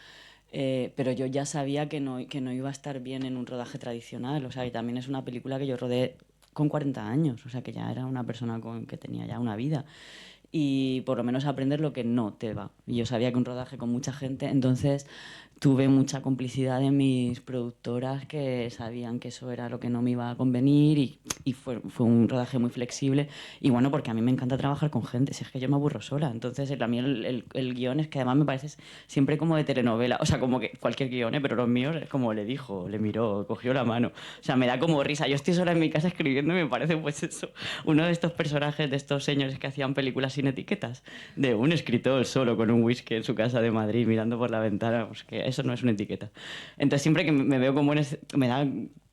Pero yo ya sabía que no iba a estar bien en un rodaje tradicional, o sea, y también es una película que yo rodé con 40 años, o sea, que ya era una persona que tenía ya una vida. Y por lo menos aprender lo que no te va. Y yo sabía que un rodaje con mucha gente, entonces tuve mucha complicidad de mis productoras que sabían que eso era lo que no me iba a convenir y fue un rodaje muy flexible. Y bueno, porque a mí me encanta trabajar con gente, si es que yo me aburro sola. Entonces, a mí el guión es que además me parece siempre como de telenovela, o sea, como que cualquier guión, pero los míos es como le dijo, le miró, cogió la mano. O sea, me da como risa. Yo estoy sola en mi casa escribiendo y me parece pues eso, uno de estos personajes, de estos señores que hacían películas sin etiquetas, de un escritor solo con un whisky en su casa de Madrid mirando por la ventana, pues que eso no es una etiqueta. Entonces siempre que me veo como me da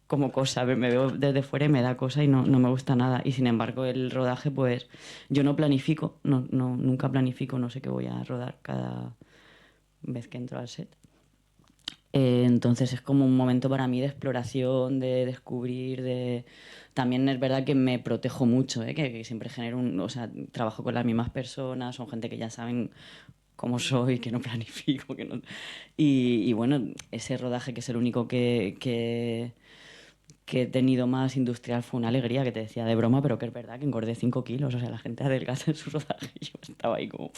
como cosa, me veo desde fuera y me da cosa y no me gusta nada. Y sin embargo el rodaje, pues yo no planifico, nunca planifico, no sé qué voy a rodar cada vez que entro al set. Entonces es como un momento para mí de exploración, de descubrir, de... También es verdad que me protejo mucho, que siempre genero o sea, trabajo con las mismas personas, son gente que ya saben cómo soy, que no planifico, que no... Y bueno, ese rodaje que es el único que he tenido más industrial fue una alegría, que te decía de broma, pero que es verdad que engordé 5 kilos. O sea, la gente adelgaza en su rodaje y yo estaba ahí como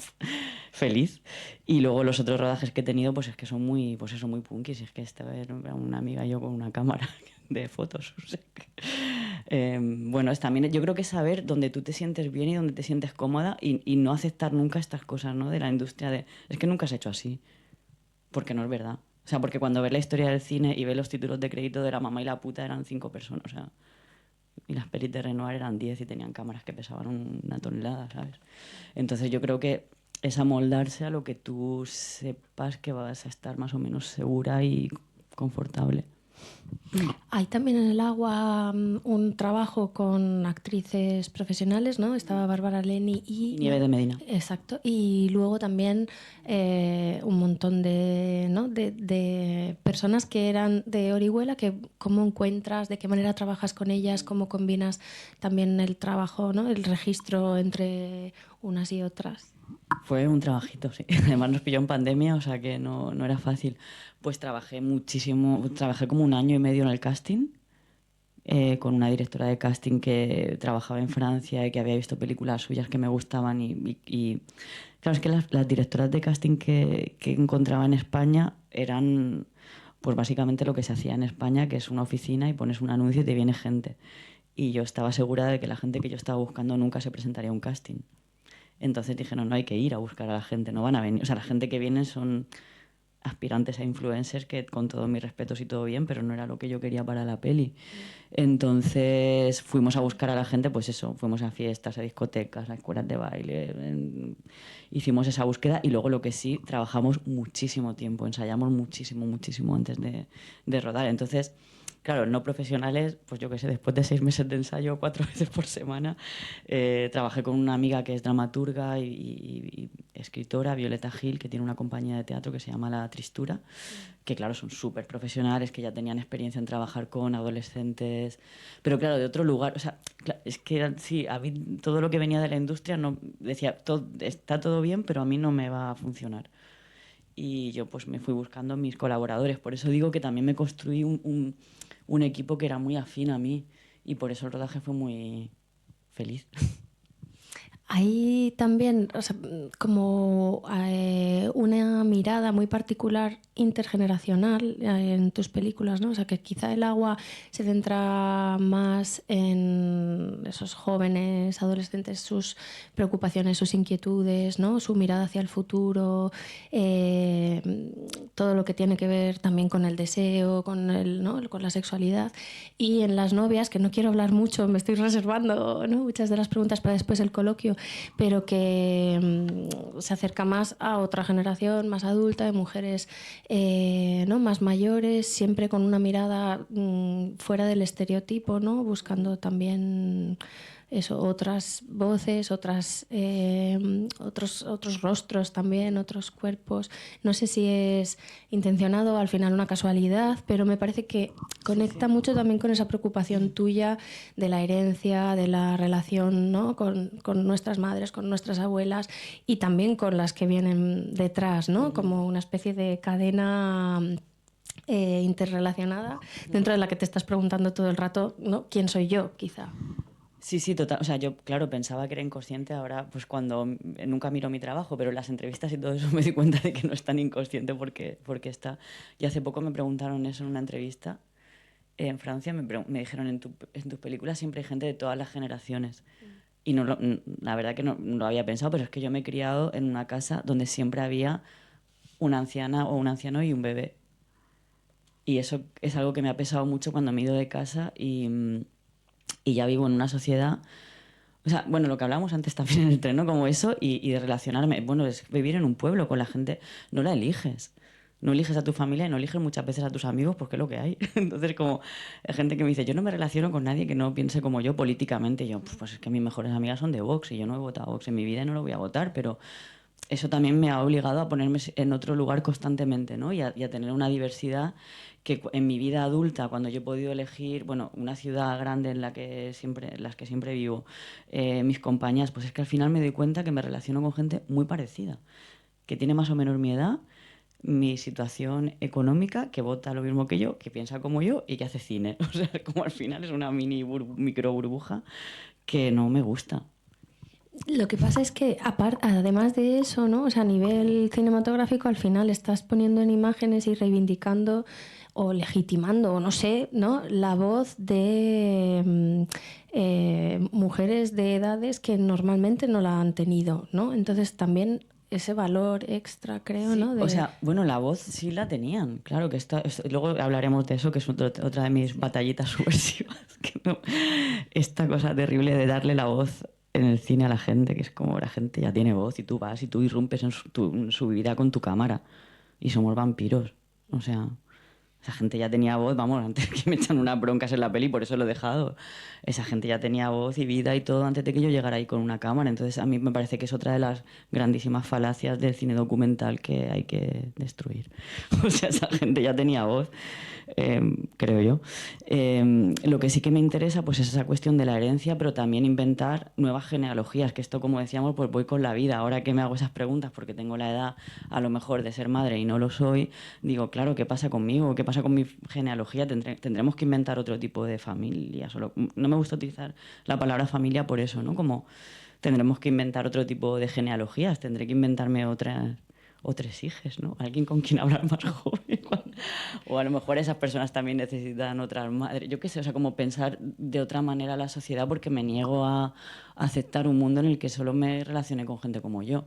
feliz. Y luego los otros rodajes que he tenido, pues es que son muy, pues eso, muy punkis. Es que estaba una amiga y yo con una cámara de fotos. O sea, bueno, es también, yo creo que saber dónde tú te sientes bien y dónde te sientes cómoda y no aceptar nunca estas cosas, ¿no? De la industria de, es que nunca has hecho así, porque no es verdad. O sea, porque cuando ves la historia del cine y ves los títulos de crédito de La mamá y la puta eran 5 personas, o sea, y las pelis de Renoir eran 10 y tenían cámaras que pesaban una tonelada, ¿sabes? Entonces yo creo que es amoldarse a lo que tú sepas que vas a estar más o menos segura y confortable. Hay también en El Agua un trabajo con actrices profesionales, ¿no? Estaba Bárbara Leni y Nieve de Medina. Exacto. Y luego también un montón de, ¿no? de personas que eran de Orihuela, que cómo encuentras, de qué manera trabajas con ellas, cómo combinas también el trabajo, ¿no? El registro entre unas y otras. Fue un trabajito, sí. Además nos pilló en pandemia, o sea que no era fácil. Pues trabajé muchísimo, trabajé como 1 año y medio en el casting, con una directora de casting que trabajaba en Francia y que había visto películas suyas que me gustaban claro, es que las directoras de casting que encontraba en España eran pues básicamente lo que se hacía en España, que es una oficina y pones un anuncio y te viene gente. Y yo estaba segura de que la gente que yo estaba buscando nunca se presentaría a un casting. Entonces dije, no hay que ir a buscar a la gente, no van a venir. O sea, la gente que viene son aspirantes a influencers que con todos mis respetos y todo bien, pero no era lo que yo quería para la peli. Entonces fuimos a buscar a la gente, pues eso, fuimos a fiestas, a discotecas, a escuelas de baile, hicimos esa búsqueda y luego lo que sí, trabajamos muchísimo tiempo, ensayamos muchísimo, muchísimo antes de rodar. Entonces, claro, no profesionales, pues yo qué sé, después de 6 meses de ensayo, 4 veces por semana, trabajé con una amiga que es dramaturga y escritora, Violeta Gil, que tiene una compañía de teatro que se llama La Tristura, que claro, son súper profesionales, que ya tenían experiencia en trabajar con adolescentes, pero claro, de otro lugar, o sea, es que sí, a mí todo lo que venía de la industria no decía, está todo bien, pero a mí no me va a funcionar. Y yo pues me fui buscando mis colaboradores, por eso digo que también me construí un equipo que era muy afín a mí y por eso el rodaje fue muy feliz. Hay también, o sea, como una mirada muy particular intergeneracional en tus películas, ¿no? O sea, que quizá El Agua se centra más en esos jóvenes, adolescentes, sus preocupaciones, sus inquietudes, ¿no? Su mirada hacia el futuro, todo lo que tiene que ver también con el deseo, con ¿no? Con la sexualidad. Y en Las Novias, que no quiero hablar mucho, me estoy reservando, ¿no? Muchas de las preguntas para después el coloquio, pero que se acerca más a otra generación más adulta, de mujeres ¿no? más mayores, siempre con una mirada fuera del estereotipo, ¿no? Buscando también eso, otras voces, otros rostros también, otros cuerpos. No sé si es intencionado o al final una casualidad, pero me parece que conecta mucho también con esa preocupación tuya de la herencia, de la relación, ¿no? con nuestras madres, con nuestras abuelas y también con las que vienen detrás, ¿no? Como una especie de cadena interrelacionada dentro de la que te estás preguntando todo el rato, ¿no? ¿Quién soy yo, quizá? Sí, sí, total. O sea, yo, claro, pensaba que era inconsciente ahora, pues cuando nunca miro mi trabajo, pero en las entrevistas y todo eso me di cuenta de que no es tan inconsciente porque está. Y hace poco me preguntaron eso en una entrevista en Francia, me dijeron, en tus películas siempre hay gente de todas las generaciones. Y la verdad que no lo había pensado, pero es que yo me he criado en una casa donde siempre había una anciana o un anciano y un bebé. Y eso es algo que me ha pesado mucho cuando me he ido de casa y ya vivo en una sociedad. O sea, bueno, lo que hablábamos antes también en el tren, ¿no? Como eso y de relacionarme. Bueno, es vivir en un pueblo con la gente, no la eliges. No eliges a tu familia y no eliges muchas veces a tus amigos porque es lo que hay. Entonces, como hay gente que me dice, yo no me relaciono con nadie que no piense como yo políticamente. Y yo, pues es que mis mejores amigas son de Vox y yo no he votado a Vox en mi vida y no lo voy a votar, pero eso también me ha obligado a ponerme en otro lugar constantemente, ¿no? Y a tener una diversidad que en mi vida adulta, cuando yo he podido elegir, bueno, una ciudad grande en las que siempre vivo, mis compañías, pues es que al final me doy cuenta que me relaciono con gente muy parecida, que tiene más o menos mi edad, mi situación económica, que vota lo mismo que yo, que piensa como yo y que hace cine. O sea, como al final es una micro burbuja que no me gusta. Lo que pasa es que, además de eso, ¿no? O sea, a nivel cinematográfico, al final estás poniendo en imágenes y reivindicando o legitimando, o no sé, ¿no? La voz de mujeres de edades que normalmente no la han tenido, ¿no? Entonces también ese valor extra, creo, Sí, ¿no? o sea, bueno, la voz sí la tenían, claro que luego hablaremos de eso, que es otra de mis batallitas subversivas, que esta cosa terrible de darle la voz en el cine a la gente, que es como la gente ya tiene voz y tú vas y tú irrumpes en su vida con tu cámara y somos vampiros, o sea, Esa gente ya tenía voz, vamos, antes que me echan unas broncas en la peli, por eso lo he dejado. Esa gente ya tenía voz y vida y todo antes de que yo llegara ahí con una cámara. Entonces a mí me parece que es otra de las grandísimas falacias del cine documental que hay que destruir. O sea, esa gente ya tenía voz, creo yo. Lo que sí que me interesa pues es esa cuestión de la herencia, pero también inventar nuevas genealogías, que esto, como decíamos, pues voy con la vida. Ahora que me hago esas preguntas porque tengo la edad a lo mejor de ser madre y no lo soy, digo, claro, ¿qué pasa conmigo? ¿Qué pasa con mi genealogía? Tendremos que inventar otro tipo de familia. No me gusta utilizar la palabra familia por eso, ¿no? Como tendremos que inventar otro tipo de genealogías, tendré que inventarme otros hijos, ¿no? Alguien con quien hablar más joven. O a lo mejor esas personas también necesitan otras madres. Yo qué sé, o sea, como pensar de otra manera la sociedad porque me niego a aceptar un mundo en el que solo me relacione con gente como yo.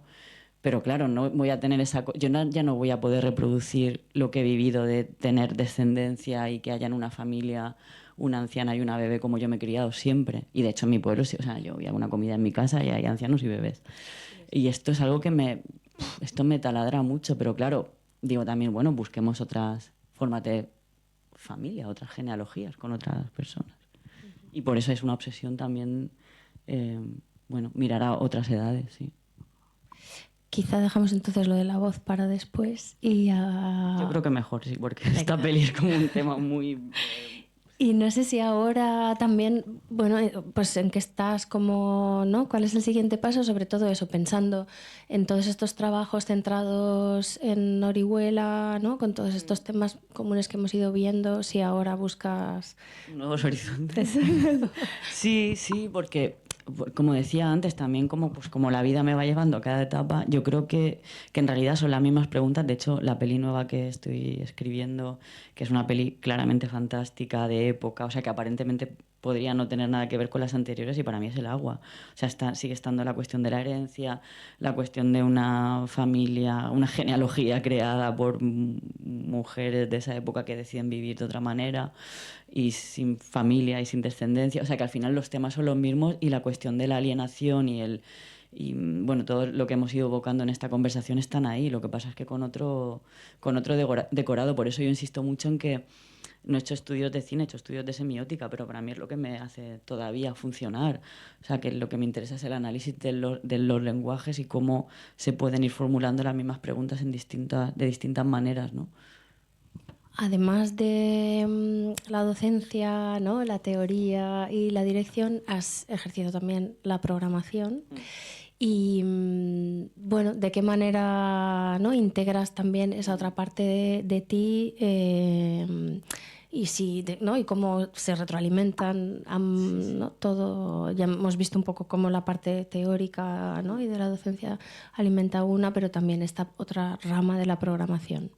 Pero claro, no voy a tener ya no voy a poder reproducir lo que he vivido de tener descendencia y que haya en una familia una anciana y una bebé como yo me he criado siempre. Y de hecho en mi pueblo, sí, o sea, yo hago una comida en mi casa y hay ancianos y bebés. Y esto es algo esto me taladra mucho, pero claro, digo también, bueno, busquemos otras formas de familia, otras genealogías con otras personas. Y por eso es una obsesión también, eh, bueno, mirar a otras edades, sí. Quizá dejamos entonces lo de la voz para después y Yo creo que mejor, sí, porque esta peli es como un tema muy... Y no sé si ahora también, bueno, pues en qué estás, como, ¿no? ¿Cuál es el siguiente paso? Sobre todo eso, pensando en todos estos trabajos centrados en Orihuela, ¿no? Con todos estos temas comunes que hemos ido viendo, si ahora buscas... Nuevos horizontes. Sí, sí, porque como decía antes, también como la vida me va llevando a cada etapa, yo creo que en realidad son las mismas preguntas. De hecho, la peli nueva que estoy escribiendo, que es una peli claramente fantástica, de época, o sea, que aparentemente podría no tener nada que ver con las anteriores y para mí es el agua. O sea, sigue estando la cuestión de la herencia, la cuestión de una familia, una genealogía creada por mujeres de esa época que deciden vivir de otra manera y sin familia y sin descendencia. O sea, que al final los temas son los mismos y la cuestión de la alienación y bueno, todo lo que hemos ido evocando en esta conversación están ahí. Lo que pasa es que con otro decorado. Por eso yo insisto mucho en que no he hecho estudios de cine, he hecho estudios de semiótica, pero para mí es lo que me hace todavía funcionar. O sea, que lo que me interesa es el análisis de los lenguajes y cómo se pueden ir formulando las mismas preguntas de distintas maneras, ¿no? Además de la docencia, ¿no? La teoría y la dirección, has ejercido también la programación. Y bueno, ¿de qué manera, ¿no? integras también esa otra parte de ti? Y ¿no? Y cómo se retroalimentan, ¿no? Todo. Ya hemos visto un poco cómo la parte teórica, ¿no? y de la docencia alimenta una, pero también esta otra rama de la programación.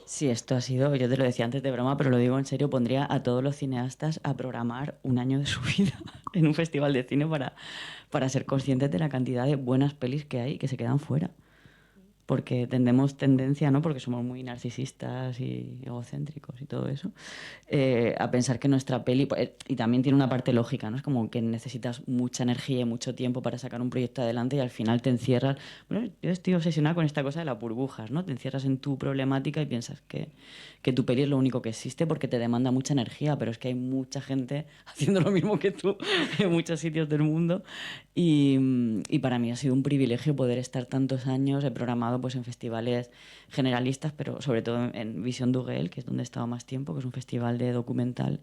Sí, esto ha sido, yo te lo decía antes de broma, pero lo digo en serio, pondría a todos los cineastas a programar un año de su vida en un festival de cine para ser conscientes de la cantidad de buenas pelis que hay que se quedan fuera. Porque tenemos tendencia, ¿no? Porque somos muy narcisistas y egocéntricos y todo eso, a pensar que nuestra peli, y también tiene una parte lógica, ¿no? Es como que necesitas mucha energía y mucho tiempo para sacar un proyecto adelante y al final te encierras. Bueno, yo estoy obsesionada con esta cosa de las burbujas, ¿no? Te encierras en tu problemática y piensas que tu peli es lo único que existe porque te demanda mucha energía, pero es que hay mucha gente haciendo lo mismo que tú en muchos sitios del mundo y para mí ha sido un privilegio poder estar tantos años. He programado pues en festivales generalistas, pero sobre todo en Vision Dugel, que es donde he estado más tiempo, que es un festival de documental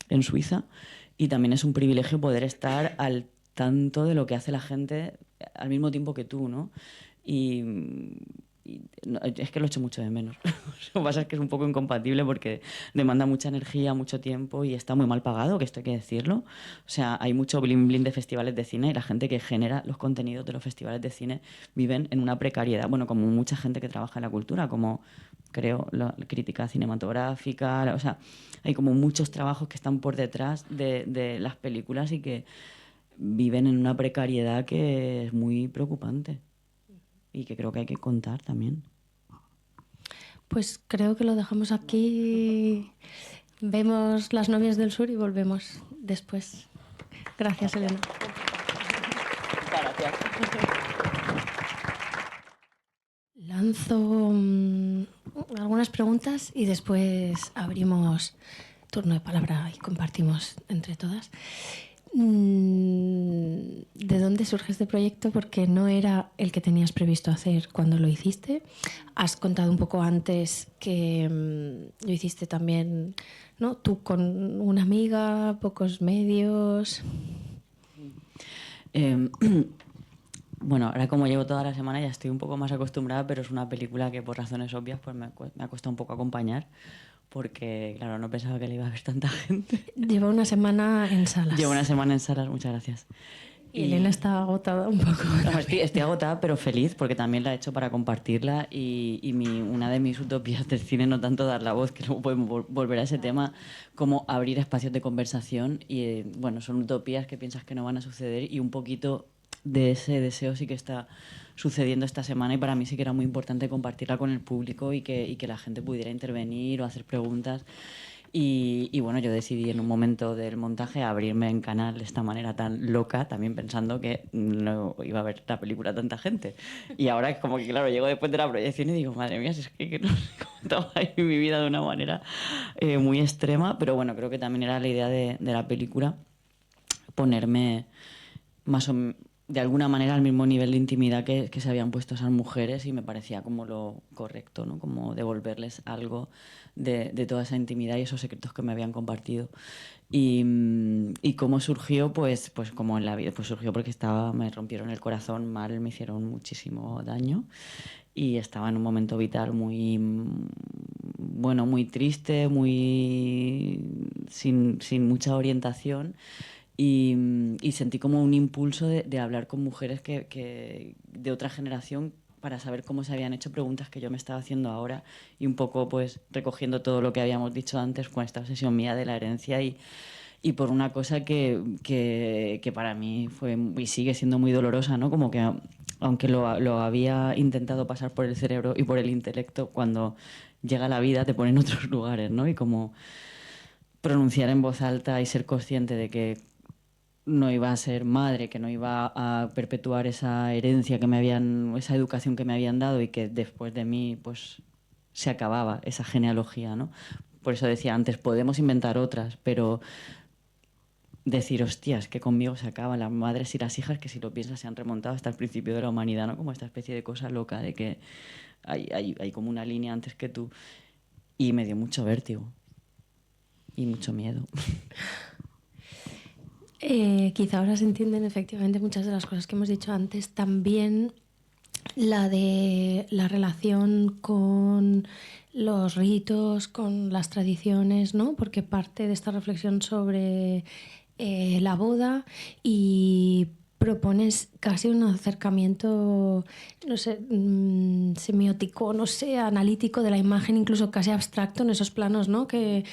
en Suiza. Y también es un privilegio poder estar al tanto de lo que hace la gente al mismo tiempo que tú, ¿no? Y es que lo echo mucho de menos. Lo que pasa es que es un poco incompatible porque demanda mucha energía, mucho tiempo y está muy mal pagado, que esto hay que decirlo. O sea, hay mucho bling bling de festivales de cine y la gente que genera los contenidos de los festivales de cine viven en una precariedad. Bueno, como mucha gente que trabaja en la cultura, como creo la crítica cinematográfica. O sea, hay como muchos trabajos que están por detrás de las películas y que viven en una precariedad que es muy preocupante y que creo que hay que contar también. Pues creo que lo dejamos aquí. Vemos Las novias del sur y volvemos después. Gracias, Elena. Gracias. Lanzo algunas preguntas y después abrimos turno de palabra y compartimos entre todas. ¿De dónde surge este proyecto? Porque no era el que tenías previsto hacer cuando lo hiciste. Has contado un poco antes que lo hiciste también, ¿no? Tú con una amiga, pocos medios. Bueno, ahora como llevo toda la semana ya estoy un poco más acostumbrada, pero es una película que por razones obvias pues me ha costado un poco acompañar, porque claro, no pensaba que le iba a ver tanta gente. Lleva una semana en salas. Llevo una semana en salas, muchas gracias. Y Elena está agotada un poco. No, estoy agotada, pero feliz, porque también la he hecho para compartirla y una de mis utopías del cine, no tanto dar la voz, que luego podemos volver a ese tema, como abrir espacios de conversación. Y bueno, son utopías que piensas que no van a suceder y un poquito de ese deseo sí que está sucediendo esta semana y para mí sí que era muy importante compartirla con el público y que la gente pudiera intervenir o hacer preguntas. Y bueno, yo decidí en un momento del montaje abrirme en canal de esta manera tan loca, también pensando que no iba a ver la película tanta gente. Y ahora es como que, claro, llego después de la proyección y digo, madre mía, si es que no sé cómo estaba ahí mi vida de una manera muy extrema, pero bueno, creo que también era la idea de la película ponerme más o de alguna manera al mismo nivel de intimidad que se habían puesto esas mujeres y me parecía como lo correcto, ¿no? Como devolverles algo de toda esa intimidad y esos secretos que me habían compartido. Y cómo surgió, pues como en la vida, pues surgió porque me rompieron el corazón mal, me hicieron muchísimo daño y estaba en un momento vital muy, bueno, muy triste, sin mucha orientación. Y sentí como un impulso de hablar con mujeres que de otra generación para saber cómo se habían hecho preguntas que yo me estaba haciendo ahora y un poco pues recogiendo todo lo que habíamos dicho antes con esta obsesión mía de la herencia y por una cosa que para mí fue y sigue siendo muy dolorosa, ¿no? Como que aunque lo había intentado pasar por el cerebro y por el intelecto, cuando llega la vida te pone en otros lugares, ¿no? Y como pronunciar en voz alta y ser consciente de que no iba a ser madre, que no iba a perpetuar esa herencia esa educación que me habían dado y que después de mí, pues, se acababa esa genealogía, ¿no? Por eso decía antes, podemos inventar otras, pero decir, hostias, que conmigo se acaban las madres y las hijas que si lo piensas se han remontado hasta el principio de la humanidad, ¿no? Como esta especie de cosa loca de que hay como una línea antes que tú. Y me dio mucho vértigo y mucho miedo. Quizá ahora se entienden efectivamente muchas de las cosas que hemos dicho antes. También la de la relación con los ritos, con las tradiciones, ¿no? Porque parte de esta reflexión sobre la boda y propones casi un acercamiento, no sé, semiótico, no sé, analítico de la imagen, incluso casi abstracto en esos planos, ¿no? Que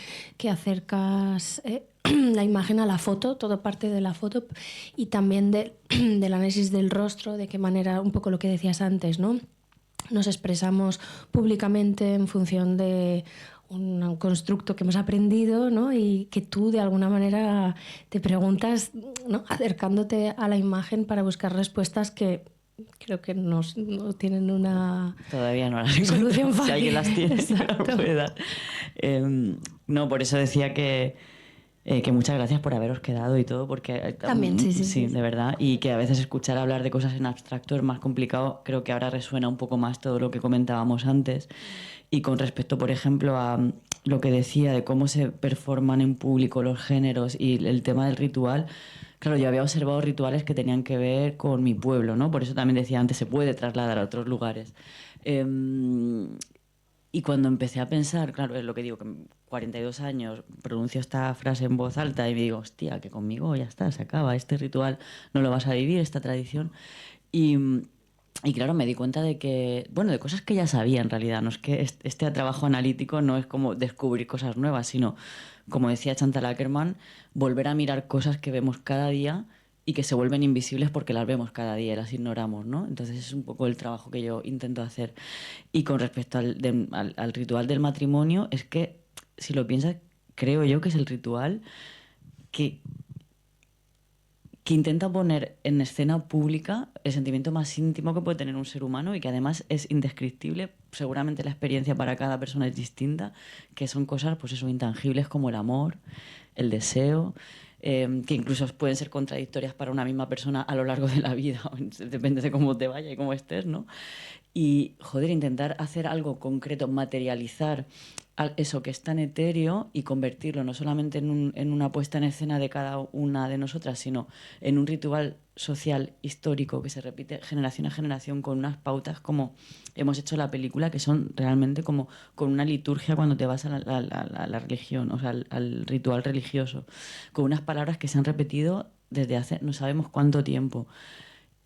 acercas la imagen a la foto, todo parte de la foto y también del análisis del rostro, de qué manera, un poco lo que decías antes, ¿no? Nos expresamos públicamente en función de un constructo que hemos aprendido, ¿no? Y que tú de alguna manera te preguntas, ¿no? Acercándote a la imagen para buscar respuestas que creo que no tienen una Todavía no las solución encuentro. fácil. Si alguien las tiene, sí me las Exacto. puede dar. No, por eso decía que muchas gracias por haberos quedado y todo, porque También, sí. de verdad, y que a veces escuchar hablar de cosas en abstracto es más complicado. Creo que ahora resuena un poco más todo lo que comentábamos antes. Y con respecto, por ejemplo, a lo que decía de cómo se performan en público los géneros y el tema del ritual, claro, yo había observado rituales que tenían que ver con mi pueblo, ¿no? Por eso también decía antes, se puede trasladar a otros lugares. Y cuando empecé a pensar, claro, es lo que digo, que 42 años pronuncio esta frase en voz alta y me digo, hostia, que conmigo ya está, se acaba, este ritual no lo vas a vivir, esta tradición. Y, y claro, me di cuenta de que, bueno, de cosas que ya sabía en realidad, no es que este trabajo analítico no es como descubrir cosas nuevas, sino, como decía Chantal Akerman, volver a mirar cosas que vemos cada día y que se vuelven invisibles porque las vemos cada día y las ignoramos, ¿no? Entonces es un poco el trabajo que yo intento hacer. Y con respecto al ritual del matrimonio, es que, si lo piensas, creo yo que es el ritual que que intenta poner en escena pública el sentimiento más íntimo que puede tener un ser humano y que además es indescriptible. Seguramente la experiencia para cada persona es distinta, que son cosas, pues eso, intangibles como el amor, el deseo, que incluso pueden ser contradictorias para una misma persona a lo largo de la vida, depende de cómo te vaya y cómo estés, ¿no? Y, joder, intentar hacer algo concreto, materializar eso que es tan etéreo y convertirlo no solamente en una puesta en escena de cada una de nosotras, sino en un ritual social histórico que se repite generación a generación con unas pautas como hemos hecho la película, que son realmente como con una liturgia cuando te vas a la religión, o sea, al ritual religioso, con unas palabras que se han repetido desde hace no sabemos cuánto tiempo.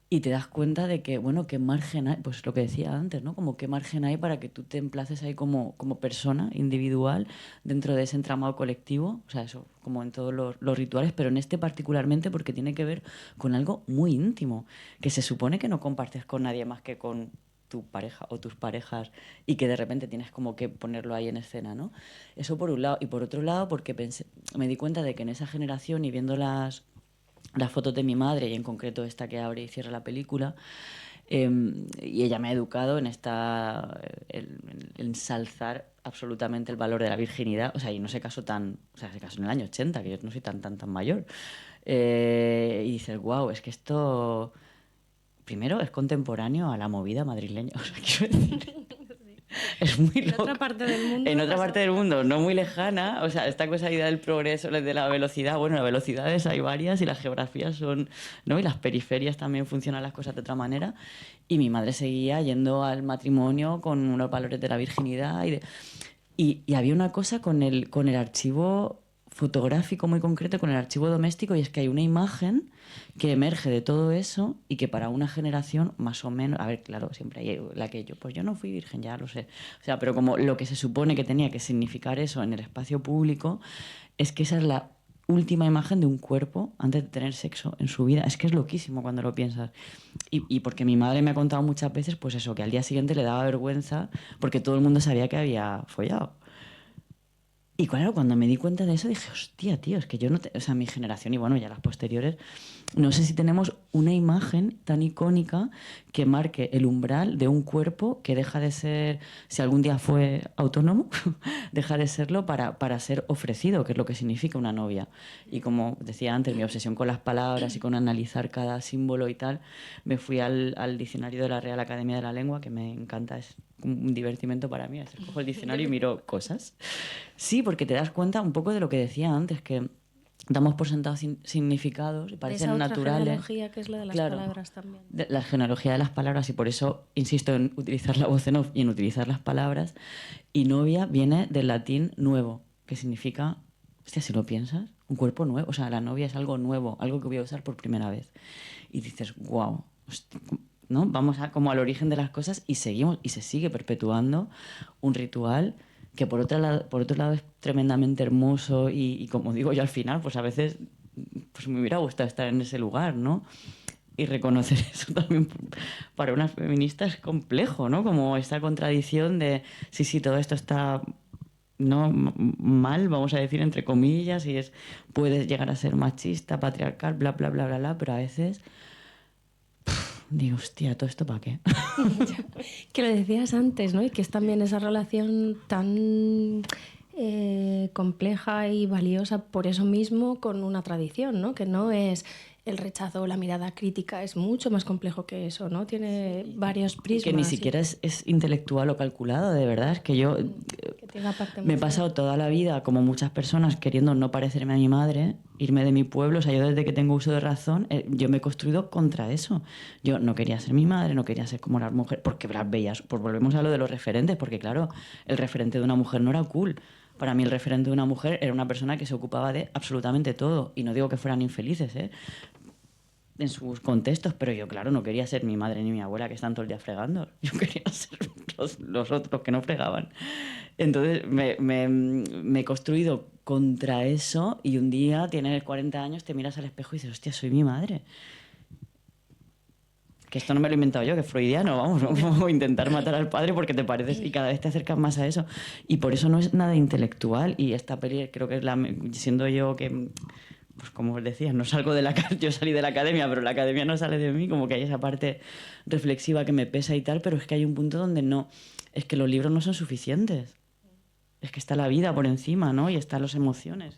Y te das cuenta de que, bueno, qué margen hay, pues lo que decía antes, ¿no? Como qué margen hay para que tú te emplaces ahí como persona individual dentro de ese entramado colectivo, o sea, eso, como en todos los rituales, pero en este particularmente porque tiene que ver con algo muy íntimo, que se supone que no compartes con nadie más que con tu pareja o tus parejas y que de repente tienes como que ponerlo ahí en escena, ¿no? Eso por un lado. Y por otro lado, porque me di cuenta de que en esa generación y viendo las fotos de mi madre y en concreto esta que abre y cierra la película, y ella me ha educado en en ensalzar absolutamente el valor de la virginidad, o sea, y no se casó se casó en el año 80, que yo no soy tan mayor. Y dices, wow, es que esto primero es contemporáneo a la movida madrileña, o sea, quiero decir, es muy En loco. otra parte del mundo. En otra parte del mundo, no muy lejana, o sea, esta cosa del progreso, de la velocidad, bueno, las velocidades hay varias y las geografías son, ¿no? Y las periferias también funcionan las cosas de otra manera. Y mi madre seguía yendo al matrimonio con unos valores de la virginidad y había una cosa con el archivo fotográfico muy concreto, con el archivo doméstico, y es que hay una imagen que emerge de todo eso y que para una generación más o menos, a ver, claro, siempre hay la que yo, pues yo no fui virgen, ya lo sé, o sea, pero como lo que se supone que tenía que significar eso en el espacio público, es que esa es la última imagen de un cuerpo antes de tener sexo en su vida. Es que es loquísimo cuando lo piensas. Y porque mi madre me ha contado muchas veces, pues eso, que al día siguiente le daba vergüenza porque todo el mundo sabía que había follado. Y claro, cuando me di cuenta de eso dije, hostia, tío, es que yo no... O sea, mi generación y bueno, ya las posteriores, no sé si tenemos una imagen tan icónica que marque el umbral de un cuerpo que deja de ser, si algún día fue autónomo, deja de serlo para ser ofrecido, que es lo que significa una novia. Y como decía antes, mi obsesión con las palabras y con analizar cada símbolo y tal, me fui al diccionario de la Real Academia de la Lengua, que me encanta, es un divertimento para mí. Cojo el diccionario y miro cosas. Sí, porque te das cuenta un poco de lo que decía antes, que damos por sentados significados y parecen esa otra naturales. genealogía que es la de las palabras también. La genealogía de las palabras, y por eso insisto en utilizar la voz en off y en utilizar las palabras. Y novia viene del latín nuevo, que significa, hostia, si lo piensas, un cuerpo nuevo. O sea, la novia es algo nuevo, algo que voy a usar por primera vez. Y dices, wow, hostia, ¿no? Vamos como al origen de las cosas y seguimos, y se sigue perpetuando un ritual que por otro lado es tremendamente hermoso y como digo yo al final, pues a veces pues me hubiera gustado estar en ese lugar, ¿no? Y reconocer eso también para una feminista es complejo, ¿no? Como esta contradicción de, sí, todo esto está no mal, vamos a decir entre comillas, y puedes llegar a ser machista, patriarcal, bla, bla, bla, bla, bla, pero a veces digo, hostia, ¿todo esto para qué? Que lo decías antes, ¿no? Y que es también esa relación tan compleja y valiosa por eso mismo con una tradición, ¿no? Que no es el rechazo o la mirada crítica, es mucho más complejo que eso, ¿no? Tiene varios prismas. Que ni siquiera es intelectual o calculado, de verdad. Es que yo me he pasado toda la vida, como muchas personas, queriendo no parecerme a mi madre, irme de mi pueblo. O sea, yo desde que tengo uso de razón, yo me he construido contra eso. Yo no quería ser mi madre, no quería ser como las mujeres, porque las veías. Pues volvemos a lo de los referentes, porque claro, el referente de una mujer no era cool. Para mí el referente de una mujer era una persona que se ocupaba de absolutamente todo. Y no digo que fueran infelices, en sus contextos, pero yo, claro, no quería ser mi madre ni mi abuela que están todo el día fregando. Yo quería ser los otros que no fregaban. Entonces me he construido contra eso y un día tienes 40 años, te miras al espejo y dices, hostia, soy mi madre. Que esto no me lo he inventado yo, que es freudiano, vamos, ¿no? Intentar matar al padre porque te pareces y cada vez te acercas más a eso. Y por eso no es nada intelectual y esta peli creo que es siendo yo que pues como os decía, no salgo de yo salí de la academia, pero la academia no sale de mí, como que hay esa parte reflexiva que me pesa y tal, pero es que hay un punto donde no, es que los libros no son suficientes. Es que está la vida por encima, ¿no? Y están las emociones.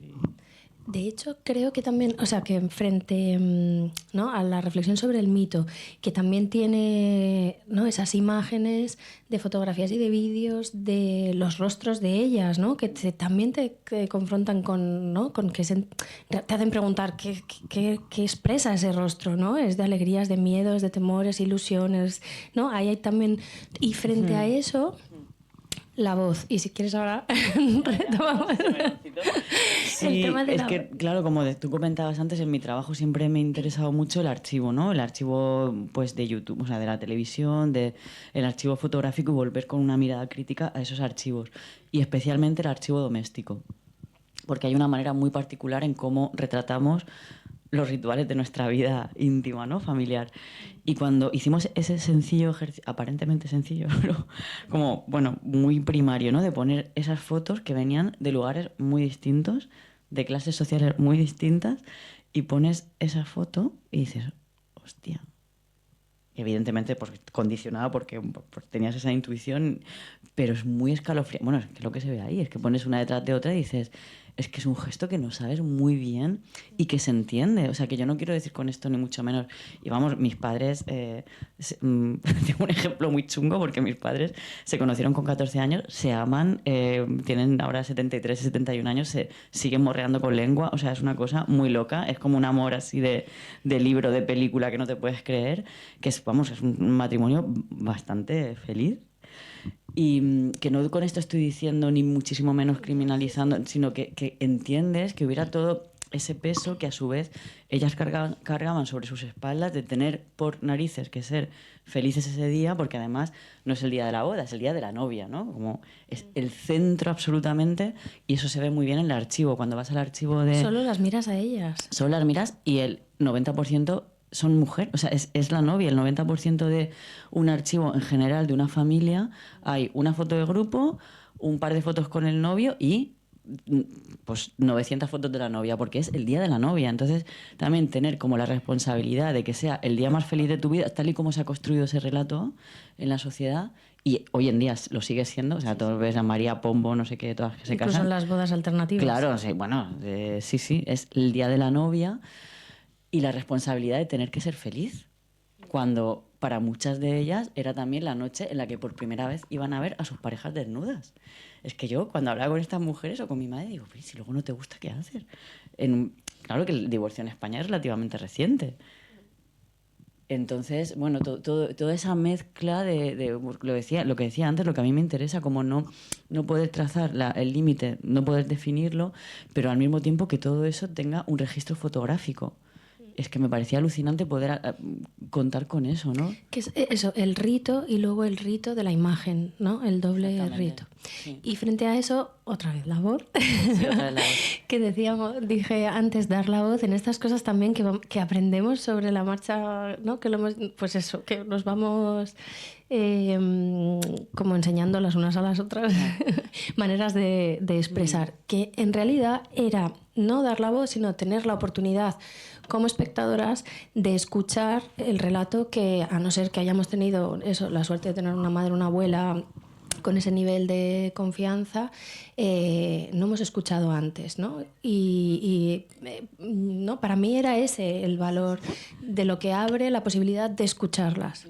De hecho, creo que también, o sea, que frente, ¿no?, a la reflexión sobre el mito, que también tiene, ¿no?, esas imágenes de fotografías y de vídeos de los rostros de ellas, ¿no?, que también te confrontan con, ¿no?, con que te hacen preguntar qué expresa ese rostro, ¿no? Es de alegrías, de miedos, de temores, ilusiones, ¿no? Ahí hay también... Y frente a eso... La voz. Y si quieres ahora retomamos sí, es que, claro, como tú comentabas antes, en mi trabajo siempre me ha interesado mucho el archivo, ¿no? El archivo, pues, de YouTube, o sea, de la televisión, el archivo fotográfico y volver con una mirada crítica a esos archivos. Y especialmente el archivo doméstico. Porque hay una manera muy particular en cómo retratamos los rituales de nuestra vida íntima, ¿no? Familiar. Y cuando hicimos ese sencillo ejercicio, aparentemente sencillo, pero como, bueno, muy primario, ¿no? De poner esas fotos que venían de lugares muy distintos, de clases sociales muy distintas, y pones esa foto y dices, hostia. Evidentemente, pues, condicionada porque tenías esa intuición, pero es muy escalofriante. Bueno, es que lo que se ve ahí es que pones una detrás de otra y dices, es que es un gesto que no sabes muy bien y que se entiende. O sea, que yo no quiero decir con esto ni mucho menos. Y vamos, mis padres, tengo un ejemplo muy chungo porque mis padres se conocieron con 14 años, se aman, tienen ahora 73, 71 años, se siguen morreando con lengua. O sea, es una cosa muy loca. Es como un amor así de libro, de película que no te puedes creer, que es, vamos, es un matrimonio bastante feliz. Y que no con esto estoy diciendo ni muchísimo menos criminalizando, sino que entiendes que hubiera todo ese peso que a su vez ellas cargaban sobre sus espaldas de tener por narices que ser felices ese día, porque además no es el día de la boda, es el día de la novia, ¿no? Como es el centro absolutamente, y eso se ve muy bien en el archivo. Cuando vas al archivo de... Solo las miras a ellas. Solo las miras y el 90% son mujeres, o sea, es la novia. El 90% de un archivo en general de una familia, hay una foto de grupo, un par de fotos con el novio y pues 900 fotos de la novia, porque es el día de la novia. Entonces, también tener como la responsabilidad de que sea el día más feliz de tu vida, tal y como se ha construido ese relato en la sociedad, y hoy en día lo sigue siendo. O sea, todos ves a María Pombo, no sé qué, todas que se Incluso casan. en las bodas alternativas. Claro, sí, bueno, sí, es el día de la novia y la responsabilidad de tener que ser feliz, cuando para muchas de ellas era también la noche en la que por primera vez iban a ver a sus parejas desnudas. Es que yo, cuando hablaba con estas mujeres o con mi madre, digo, pero si luego no te gusta, ¿qué hacer? Claro que el divorcio en España es relativamente reciente. Entonces, bueno, toda esa mezcla lo que decía antes, lo que a mí me interesa, como no poder trazar el límite, no poder definirlo, pero al mismo tiempo que todo eso tenga un registro fotográfico. Es que me parecía alucinante poder contar con eso, ¿no? Que es eso, el rito y luego el rito de la imagen, ¿no? El doble rito. Sí. Y frente a eso, otra vez la voz. Sí, otra vez la voz. Que dije antes, dar la voz en estas cosas también que aprendemos sobre la marcha, ¿no? Que pues eso, que nos vamos como enseñando las unas a las otras maneras de expresar. Que en realidad era no dar la voz, sino tener la oportunidad como espectadoras de escuchar el relato que, a no ser que hayamos tenido eso, la suerte de tener una madre, una abuela con ese nivel de confianza, no hemos escuchado antes, ¿no? No, para mí era ese el valor de lo que abre la posibilidad de escucharlas.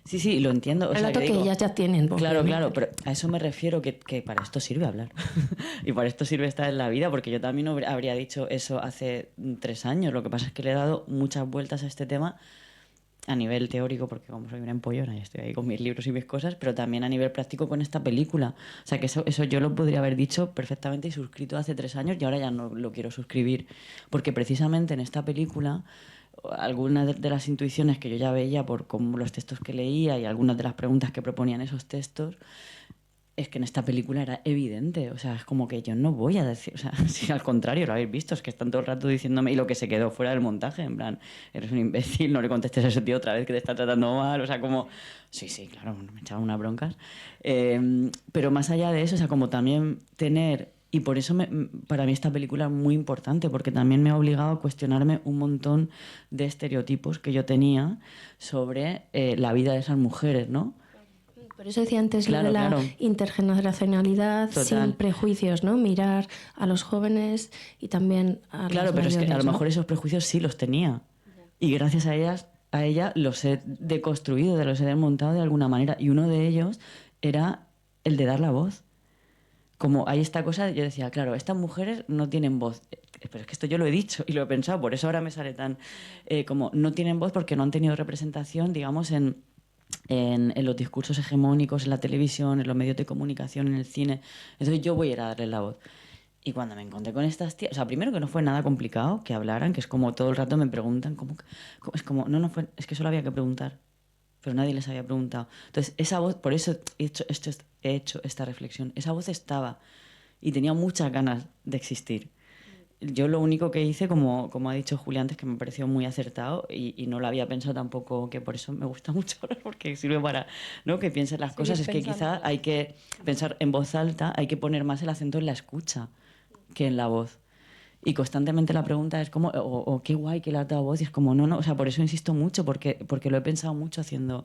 Sí, lo entiendo. Relato que ellas ya tienen. Claro, pero a eso me refiero, que para esto sirve hablar. Y para esto sirve estar en la vida, porque yo también habría dicho eso hace 3 años. Lo que pasa es que le he dado muchas vueltas a este tema a nivel teórico, porque como soy una empollona y estoy ahí con mis libros y mis cosas, pero también a nivel práctico con esta película. O sea, que eso yo lo podría haber dicho perfectamente y suscrito hace 3 años, y ahora ya no lo quiero suscribir. Porque precisamente en esta película, algunas de las intuiciones que yo ya veía por como los textos que leía y algunas de las preguntas que proponían esos textos, es que en esta película era evidente. O sea, es como que yo no voy a decir... O sea, si al contrario, lo habéis visto, es que están todo el rato diciéndome, y lo que se quedó fuera del montaje, en plan, eres un imbécil, no le contestes a ese tío otra vez que te está tratando mal. O sea, como... Sí, claro, me echaban unas broncas. Pero más allá de eso, o sea, como también tener Y por eso para mí esta película es muy importante, porque también me ha obligado a cuestionarme un montón de estereotipos que yo tenía sobre la vida de esas mujeres, ¿no? Por eso decía antes Claro, lo de la claro. intergeneracionalidad Total. sin prejuicios, ¿no? Mirar a los jóvenes y también a Claro, las pero mayores, es que a lo ¿no? mejor esos prejuicios sí los tenía. Y gracias a ella los he deconstruido, los he desmontado de alguna manera. Y uno de ellos era el de dar la voz. Como hay esta cosa, yo decía, claro, estas mujeres no tienen voz. Pero es que esto yo lo he dicho y lo he pensado, por eso ahora me sale tan... como no tienen voz porque no han tenido representación, digamos, en los discursos hegemónicos, en la televisión, en los medios de comunicación, en el cine. Entonces yo voy a ir a darles la voz. Y cuando me encontré con estas tías, o sea, primero que no fue nada complicado que hablaran, que es como todo el rato me preguntan, es como, no fue, es que solo había que preguntar, pero nadie les había preguntado. Entonces, esa voz, por eso he hecho esta reflexión, esa voz estaba y tenía muchas ganas de existir. Yo lo único que hice, como ha dicho Julia antes, que me pareció muy acertado y no lo había pensado tampoco, que por eso me gusta mucho hablar, porque sirve para, ¿no?, que pienses las cosas. Es que quizá hay que pensar en voz alta, hay que poner más el acento en la escucha que en la voz. Y constantemente la pregunta es como, o qué guay que le has dado voz, y es como, no, o sea, por eso insisto mucho, porque lo he pensado mucho haciendo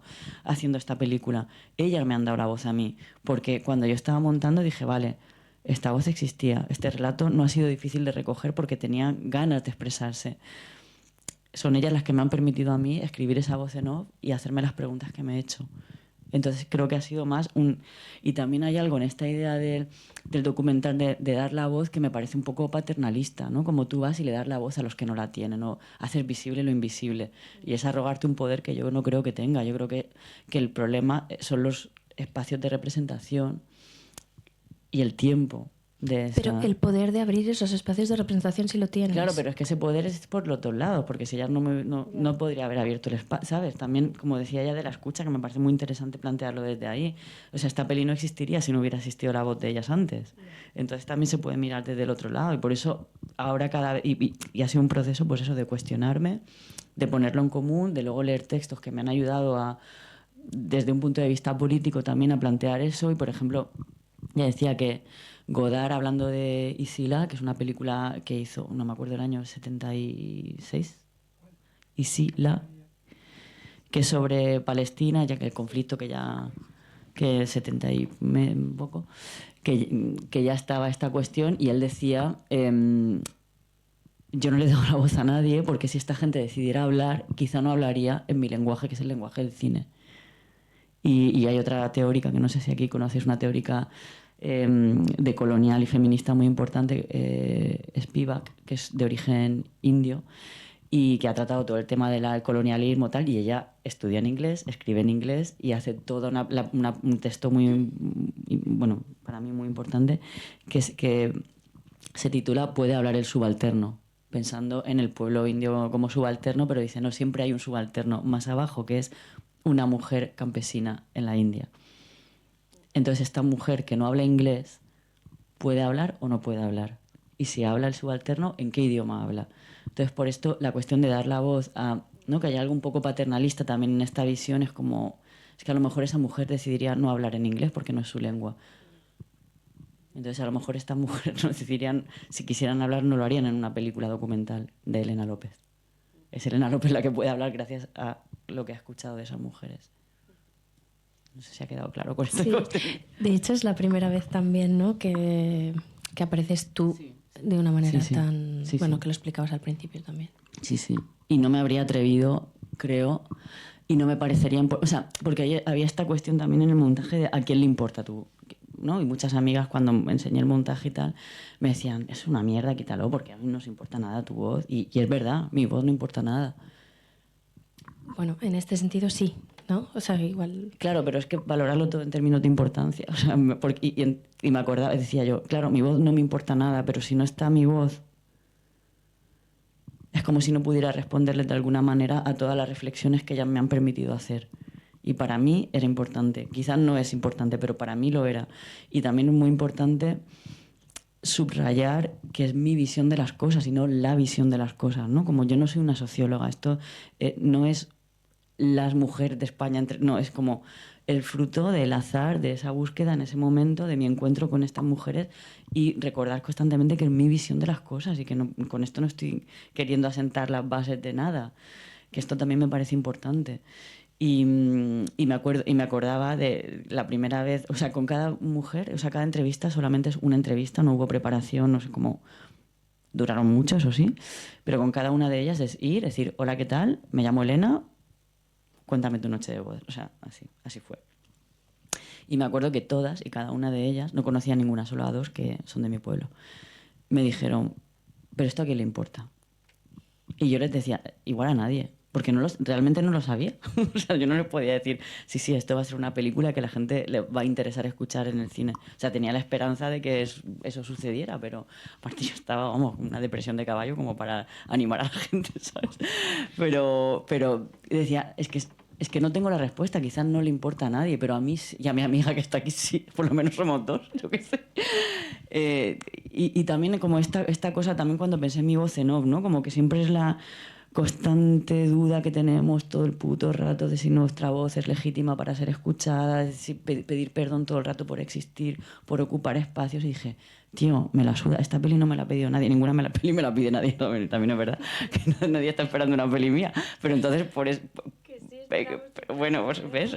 esta película. Ellas me han dado la voz a mí, porque cuando yo estaba montando dije, vale, esta voz existía, este relato no ha sido difícil de recoger porque tenía ganas de expresarse. Son ellas las que me han permitido a mí escribir esa voz en off y hacerme las preguntas que me he hecho. Entonces creo que ha sido más un... Y también hay algo en esta idea del documental de dar la voz que me parece un poco paternalista, ¿no? Como tú vas y le das la voz a los que no la tienen, o haces visible lo invisible. Y es arrogarte un poder que yo no creo que tenga. Yo creo que el problema son los espacios de representación y el tiempo de esa... Pero el poder de abrir esos espacios de representación sí lo tienes. Claro, pero es que ese poder es por los dos lados, porque si ella no podría haber abierto el espacio, ¿sabes? También, como decía ella, de la escucha, que me parece muy interesante plantearlo desde ahí. O sea, esta peli no existiría si no hubiera existido la voz de ellas antes. Entonces también se puede mirar desde el otro lado, y por eso ahora cada vez... Y ha sido un proceso, pues eso, de cuestionarme, de ponerlo en común, de luego leer textos que me han ayudado a, desde un punto de vista político también, a plantear eso. Y, por ejemplo, ya decía que Godard, hablando de Isila, que es una película que hizo, no me acuerdo el año, 76, Isila, que es sobre Palestina, ya que el conflicto que 70 y un poco, que ya estaba esta cuestión, y él decía, yo no le doy la voz a nadie porque si esta gente decidiera hablar, quizá no hablaría en mi lenguaje, que es el lenguaje del cine. Y hay otra teórica, que no sé si aquí conoces, una teórica de colonial y feminista muy importante, Spivak, que es de origen indio y que ha tratado todo el tema del colonialismo tal, y ella estudia en inglés, escribe en inglés y hace todo un texto muy, bueno, para mí muy importante, que se titula Puede hablar el subalterno, pensando en el pueblo indio como subalterno, pero dice, no, siempre hay un subalterno más abajo, que es una mujer campesina en la India. Entonces esta mujer que no habla inglés puede hablar o no puede hablar. Y si habla el subalterno, ¿en qué idioma habla? Entonces por esto la cuestión de dar la voz a... ¿no? Que hay algo un poco paternalista también en esta visión, es como... Es que a lo mejor esa mujer decidiría no hablar en inglés porque no es su lengua. Entonces a lo mejor estas mujeres no decidirían, si quisieran hablar, no lo harían en una película documental de Elena López. Es Elena López la que puede hablar gracias a lo que ha escuchado de esas mujeres. No sé si ha quedado claro con esto. Sí. De hecho, es la primera vez también, ¿no?, que apareces tú de una manera tan... bueno, que lo explicabas al principio también. Sí, sí. Y no me habría atrevido, creo, y no me parecería... O sea, porque había esta cuestión también en el montaje de a quién le importa tú, ¿no? Y muchas amigas, cuando me enseñé el montaje y tal, me decían, es una mierda, quítalo, porque a mí no nos importa nada tu voz. Y es verdad, mi voz no importa nada. Bueno, en este sentido sí, ¿no? O sea, igual... Claro, pero es que valorarlo todo en términos de importancia. O sea, y me acordaba, decía yo, claro, mi voz no me importa nada, pero si no está mi voz, es como si no pudiera responderles de alguna manera a todas las reflexiones que ellas me han permitido hacer. Y para mí era importante. Quizás no es importante, pero para mí lo era. Y también es muy importante subrayar que es mi visión de las cosas y no la visión de las cosas, ¿no? Como yo no soy una socióloga, esto no es las mujeres de España, no, es como el fruto del azar, de esa búsqueda en ese momento, de mi encuentro con estas mujeres y recordar constantemente que es mi visión de las cosas y que con esto no estoy queriendo asentar las bases de nada, que esto también me parece importante. Y me acordaba de la primera vez, o sea, con cada mujer, o sea, cada entrevista solamente es una entrevista, no hubo preparación, no sé cómo, duraron mucho, eso sí, pero con cada una de ellas es ir, decir, hola, ¿qué tal? Me llamo Elena, cuéntame tu noche de bodas. O sea, así fue. Y me acuerdo que todas y cada una de ellas, no conocía ninguna, solo a dos que son de mi pueblo, me dijeron, ¿pero esto a quién le importa? Y yo les decía, igual a nadie, porque realmente no lo sabía. O sea, yo no les podía decir, sí, esto va a ser una película que a la gente le va a interesar escuchar en el cine. O sea, tenía la esperanza de que eso sucediera, pero aparte yo estaba, vamos, con una depresión de caballo como para animar a la gente, ¿sabes? Pero decía, es que no tengo la respuesta, quizás no le importa a nadie, pero a mí y a mi amiga que está aquí sí, por lo menos somos dos, yo qué sé. Y también como esta cosa, también cuando pensé en mi voz en off, ¿no? Como que siempre es la constante duda que tenemos todo el puto rato de si nuestra voz es legítima para ser escuchada, de si pedir perdón todo el rato por existir, por ocupar espacios. Y dije, tío, me la suda, esta peli no me la ha pedido nadie, ninguna peli me la pide nadie. También es verdad que nadie está esperando una peli mía, pero entonces por eso... Bueno, pues ves,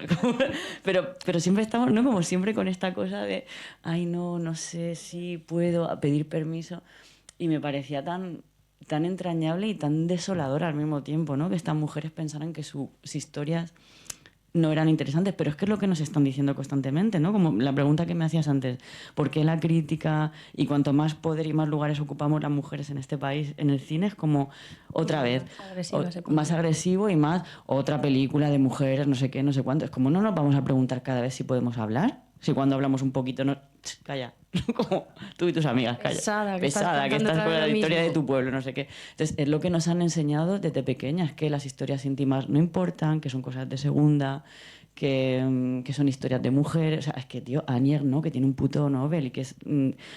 pero siempre estamos, ¿no? Como siempre con esta cosa de, ay, no sé si puedo pedir permiso. Y me parecía tan entrañable y tan desolador al mismo tiempo, ¿no? Que estas mujeres pensaran que sus historias no eran interesantes, pero es que es lo que nos están diciendo constantemente, ¿no? Como la pregunta que me hacías antes, ¿por qué la crítica y cuanto más poder y más lugares ocupamos las mujeres en este país, en el cine, es como otra vez más agresivo y más otra película de mujeres, no sé qué, no sé cuánto? Es como no nos vamos a preguntar cada vez si podemos hablar, si cuando hablamos un poquito no... Calla, como tú y tus amigas, calla. Pesada, que estás con la historia de tu pueblo, no sé qué. Entonces, es lo que nos han enseñado desde pequeñas, que las historias íntimas no importan, que son cosas de segunda, que son historias de mujeres. O sea, es que, tío, Annie Ernaux, que tiene un puto Nobel y que es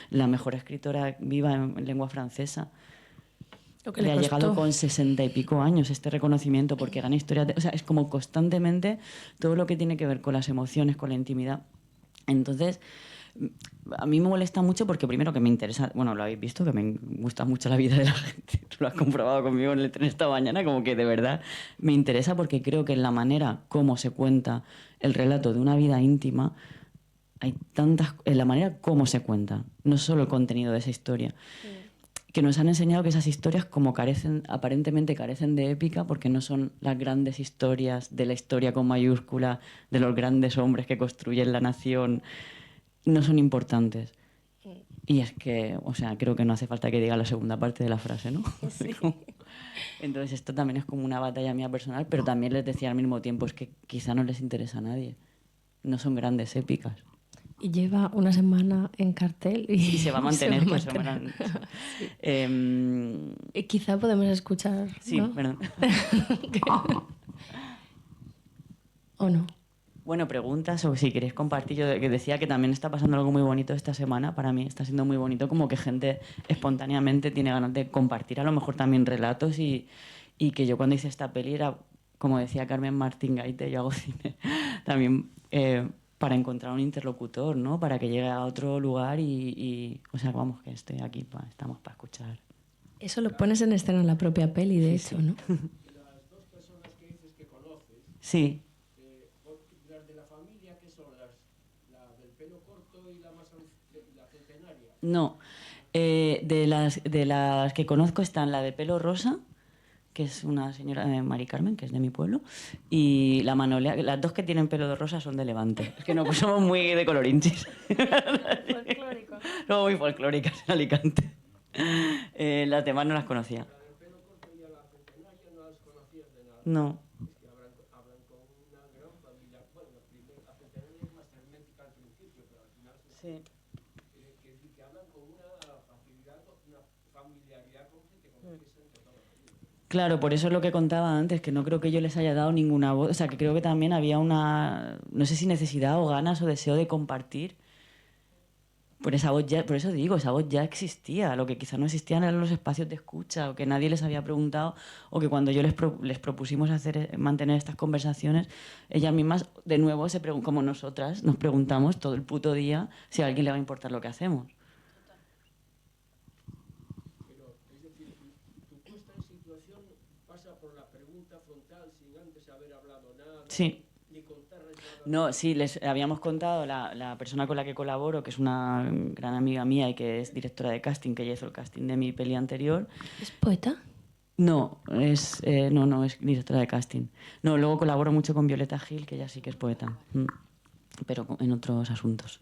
la mejor escritora viva en lengua francesa. Le ha llegado con 60 y pico años este reconocimiento porque gana historias o sea, es como constantemente todo lo que tiene que ver con las emociones, con la intimidad. Entonces, a mí me molesta mucho porque primero que me interesa, bueno, lo habéis visto, que me gusta mucho la vida de la gente, lo has comprobado conmigo en el tren esta mañana, como que de verdad me interesa porque creo que en la manera como se cuenta el relato de una vida íntima, hay en la manera como se cuenta, no solo el contenido de esa historia. Que nos han enseñado que esas historias como aparentemente carecen de épica porque no son las grandes historias de la historia con mayúscula, de los grandes hombres que construyen la nación, no son importantes. Y es que, o sea, creo que no hace falta que diga la segunda parte de la frase, ¿no? Sí. Entonces esto también es como una batalla mía personal, pero también les decía al mismo tiempo, es que quizá no les interesa a nadie. No son grandes épicas. Y lleva una semana en cartel y se va a mantener. Y quizá podemos escuchar, ¿no? Sí, perdón. ¿O no? Bueno, preguntas o si queréis compartir. Yo que decía que también está pasando algo muy bonito esta semana. Para mí está siendo muy bonito, como que gente espontáneamente tiene ganas de compartir a lo mejor también relatos y que yo cuando hice esta peli era, como decía Carmen Martín Gaite, yo hago cine, también para encontrar un interlocutor, ¿no? Para que llegue a otro lugar o sea, vamos, que estoy aquí, estamos para escuchar. Eso lo pones en escena en la propia peli, de hecho, ¿no? Las dos personas que dices que conoces, sí. Las de la familia, ¿qué son? La del pelo corto y la centenaria. No, de las que conozco están la de pelo rosa, que es una señora, Mari Carmen, que es de mi pueblo, y la Manolea. Las dos que tienen pelo de rosa son de Levante. Es que no, pues somos muy de colorinchis. Folclóricos. No, muy folclóricas en Alicante. Las demás no las conocía. La del pelo corto y a la centenaria no las conocías de nada. No. Es que hablan con una gran familia. Bueno, la centenaria es más hermética al principio, pero al final sí. Que hablan con una facilidad, una familiaridad con gente con la que se han tratado la vida. Claro, por eso es lo que contaba antes, que no creo que yo les haya dado ninguna voz. O sea, que creo que también había una, no sé si necesidad o ganas o deseo de compartir. Por esa voz ya, por eso digo, esa voz ya existía. Lo que quizá no existían eran los espacios de escucha, o que nadie les había preguntado, o que cuando yo les propusimos mantener estas conversaciones, ellas mismas, de nuevo, como nosotras, nos preguntamos todo el puto día si a alguien le va a importar lo que hacemos. Pero, es decir, tu puesta en situación pasa por la pregunta frontal sin antes haber hablado nada. Sí. Ni contarles nada. No, sí, les habíamos contado, la persona con la que colaboro, que es una gran amiga mía y que es directora de casting, que ella hizo el casting de mi peli anterior. ¿Es poeta? No, es directora de casting. No, luego colaboro mucho con Violeta Gil, que ella sí que es poeta, pero en otros asuntos.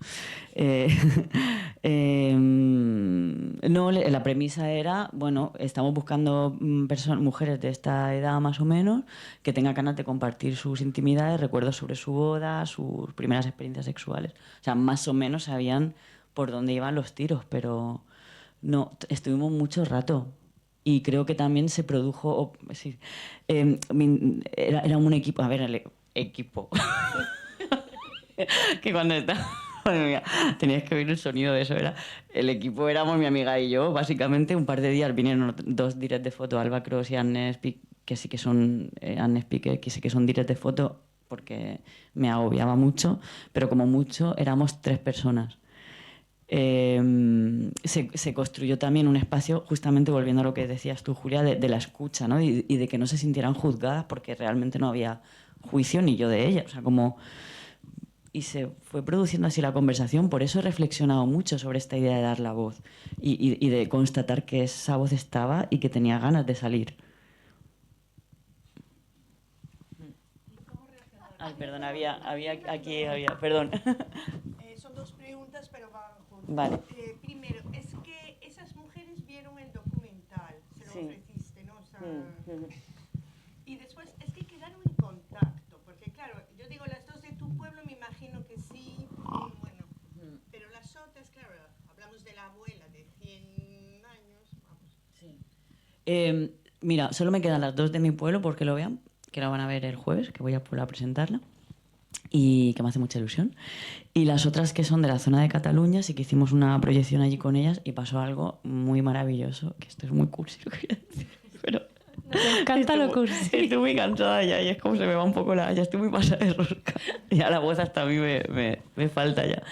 No, la premisa era, bueno, estamos buscando mujeres de esta edad más o menos, que tengan ganas de compartir sus intimidades, recuerdos sobre su boda, sus primeras experiencias sexuales. O sea, más o menos sabían por dónde iban los tiros, pero no, estuvimos mucho rato. Y creo que también se produjo... sí, era un equipo... A ver, el equipo... que cuando estaba... Madre mía, tenías que oír el sonido de eso. El equipo éramos mi amiga y yo, básicamente. Un par de días vinieron 2 directs de foto, Alba Cross y Anne Spick, que sí que son... Anne Spick, que sí que son directs de foto, porque me agobiaba mucho, pero como mucho éramos 3 personas. Se construyó también un espacio, justamente volviendo a lo que decías tú, Julia, de la escucha, ¿no? Y de que no se sintieran juzgadas porque realmente no había juicio ni yo de ellas. O sea, como... Y se fue produciendo así la conversación. Por eso he reflexionado mucho sobre esta idea de dar la voz y de constatar que esa voz estaba y que tenía ganas de salir. Ay, perdón, perdón. Son 2 preguntas, pero van juntas. Vale. Primero, es que esas mujeres vieron el documental, se lo ofreciste, ¿no? O sea, y después, es que quedaron en contacto, porque claro, yo digo, las 2 de tu pueblo me imagino que sí, bueno, pero las otras, claro, hablamos de la abuela de 100 años, vamos. Sí. Mira, solo me quedan las 2 de mi pueblo porque lo vean, que la van a ver el jueves, que voy a Puebla a presentarla, y que me hace mucha ilusión. Y las otras que son de la zona de Cataluña, sí que hicimos una proyección allí con ellas y pasó algo muy maravilloso, que esto es muy cursi lo que voy a decir, pero... Me encanta lo cursi. Estoy muy cansada ya y es como se me va un poco ya estoy muy pasada de rosca. Ya la voz hasta a mí me falta ya.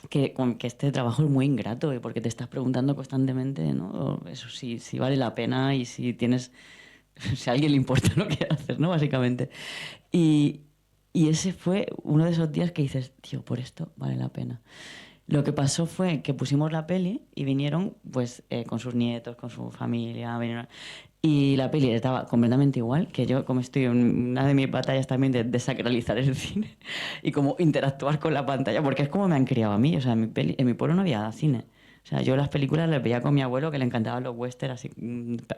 Que este trabajo es muy ingrato, porque te estás preguntando constantemente, ¿no? Eso sí, si vale la pena y si a alguien le importa lo que haces, ¿no? Básicamente. Y ese fue uno de esos días que dices, tío, por esto vale la pena. Lo que pasó fue que pusimos la peli y vinieron pues con sus nietos, con su familia, y la peli estaba completamente igual, que yo, como estoy en una de mis batallas también de desacralizar el cine y como interactuar con la pantalla, porque es como me han criado a mí. O sea, en mi pueblo no había cine. O sea, yo las películas las veía con mi abuelo, que le encantaban los western, así,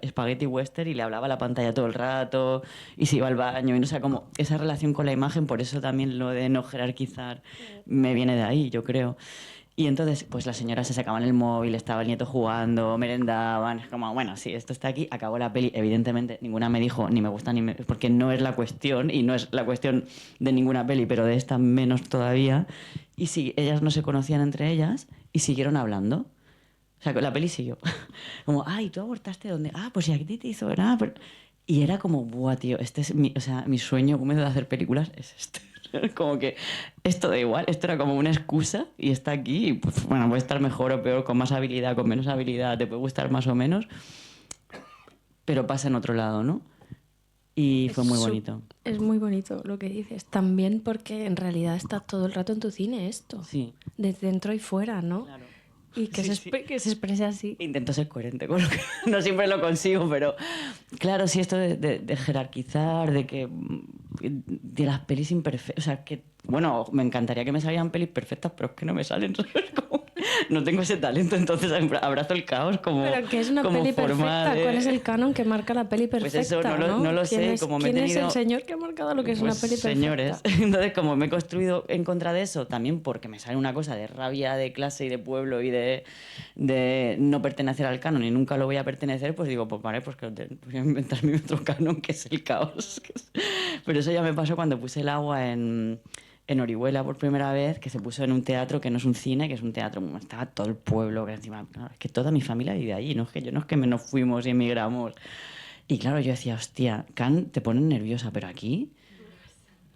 spaghetti western, y le hablaba a la pantalla todo el rato, y se iba al baño, y no sé, como esa relación con la imagen. Por eso también lo de no jerarquizar me viene de ahí, yo creo. Y entonces, pues las señoras se sacaban el móvil, estaba el nieto jugando, merendaban, es como, bueno, sí, esto está aquí, acabó la peli. Evidentemente, ninguna me dijo ni me gusta porque no es la cuestión, y no es la cuestión de ninguna peli, pero de esta menos todavía. Y sí, ellas no se conocían entre ellas y siguieron hablando. O sea, la peli siguió. Como, ay, ¿tú abortaste dónde? Ah, pues si a ti te hizo nada. Y era como, buah, tío, este es mi sueño húmedo de hacer películas es este. Como que esto da igual, esto era como una excusa y está aquí. Y pues, bueno, puede estar mejor o peor, con más habilidad, con menos habilidad, te puede gustar más o menos, pero pasa en otro lado, ¿no? Y fue muy bonito. Es muy bonito lo que dices. También porque en realidad está todo el rato en tu cine esto. Sí. Desde dentro y fuera, ¿no? Claro. Y que, que se exprese así. Intento ser coherente con lo que no siempre lo consigo, pero claro, sí, esto de jerarquizar, de las pelis imperfectas, o sea, que, bueno, me encantaría que me salieran pelis perfectas, pero es que no me salen, ¿sabes? Como, no tengo ese talento, entonces abrazo el caos como Pero ¿qué es una como peli forma perfecta? ¿Cuál es el canon que marca la peli perfecta? Pues eso, no lo sé. Como me he ¿Quién tenido... es el señor que ha marcado lo que es pues una peli perfecta? Señores. Entonces, como me he construido en contra de eso, también porque me sale una cosa de rabia de clase y de pueblo y de no pertenecer al canon y nunca lo voy a pertenecer, pues digo, pues vale, pues voy a inventar mi otro canon, que es el caos. Pero eso ya me pasó cuando puse el agua en en Orihuela por primera vez, que se puso en un teatro que no es un cine, que es un teatro, estaba todo el pueblo, que encima, claro, es que toda mi familia vive ahí, no es que nos fuimos y emigramos. Y claro, yo decía, hostia, Cannes te pone nerviosa, pero aquí,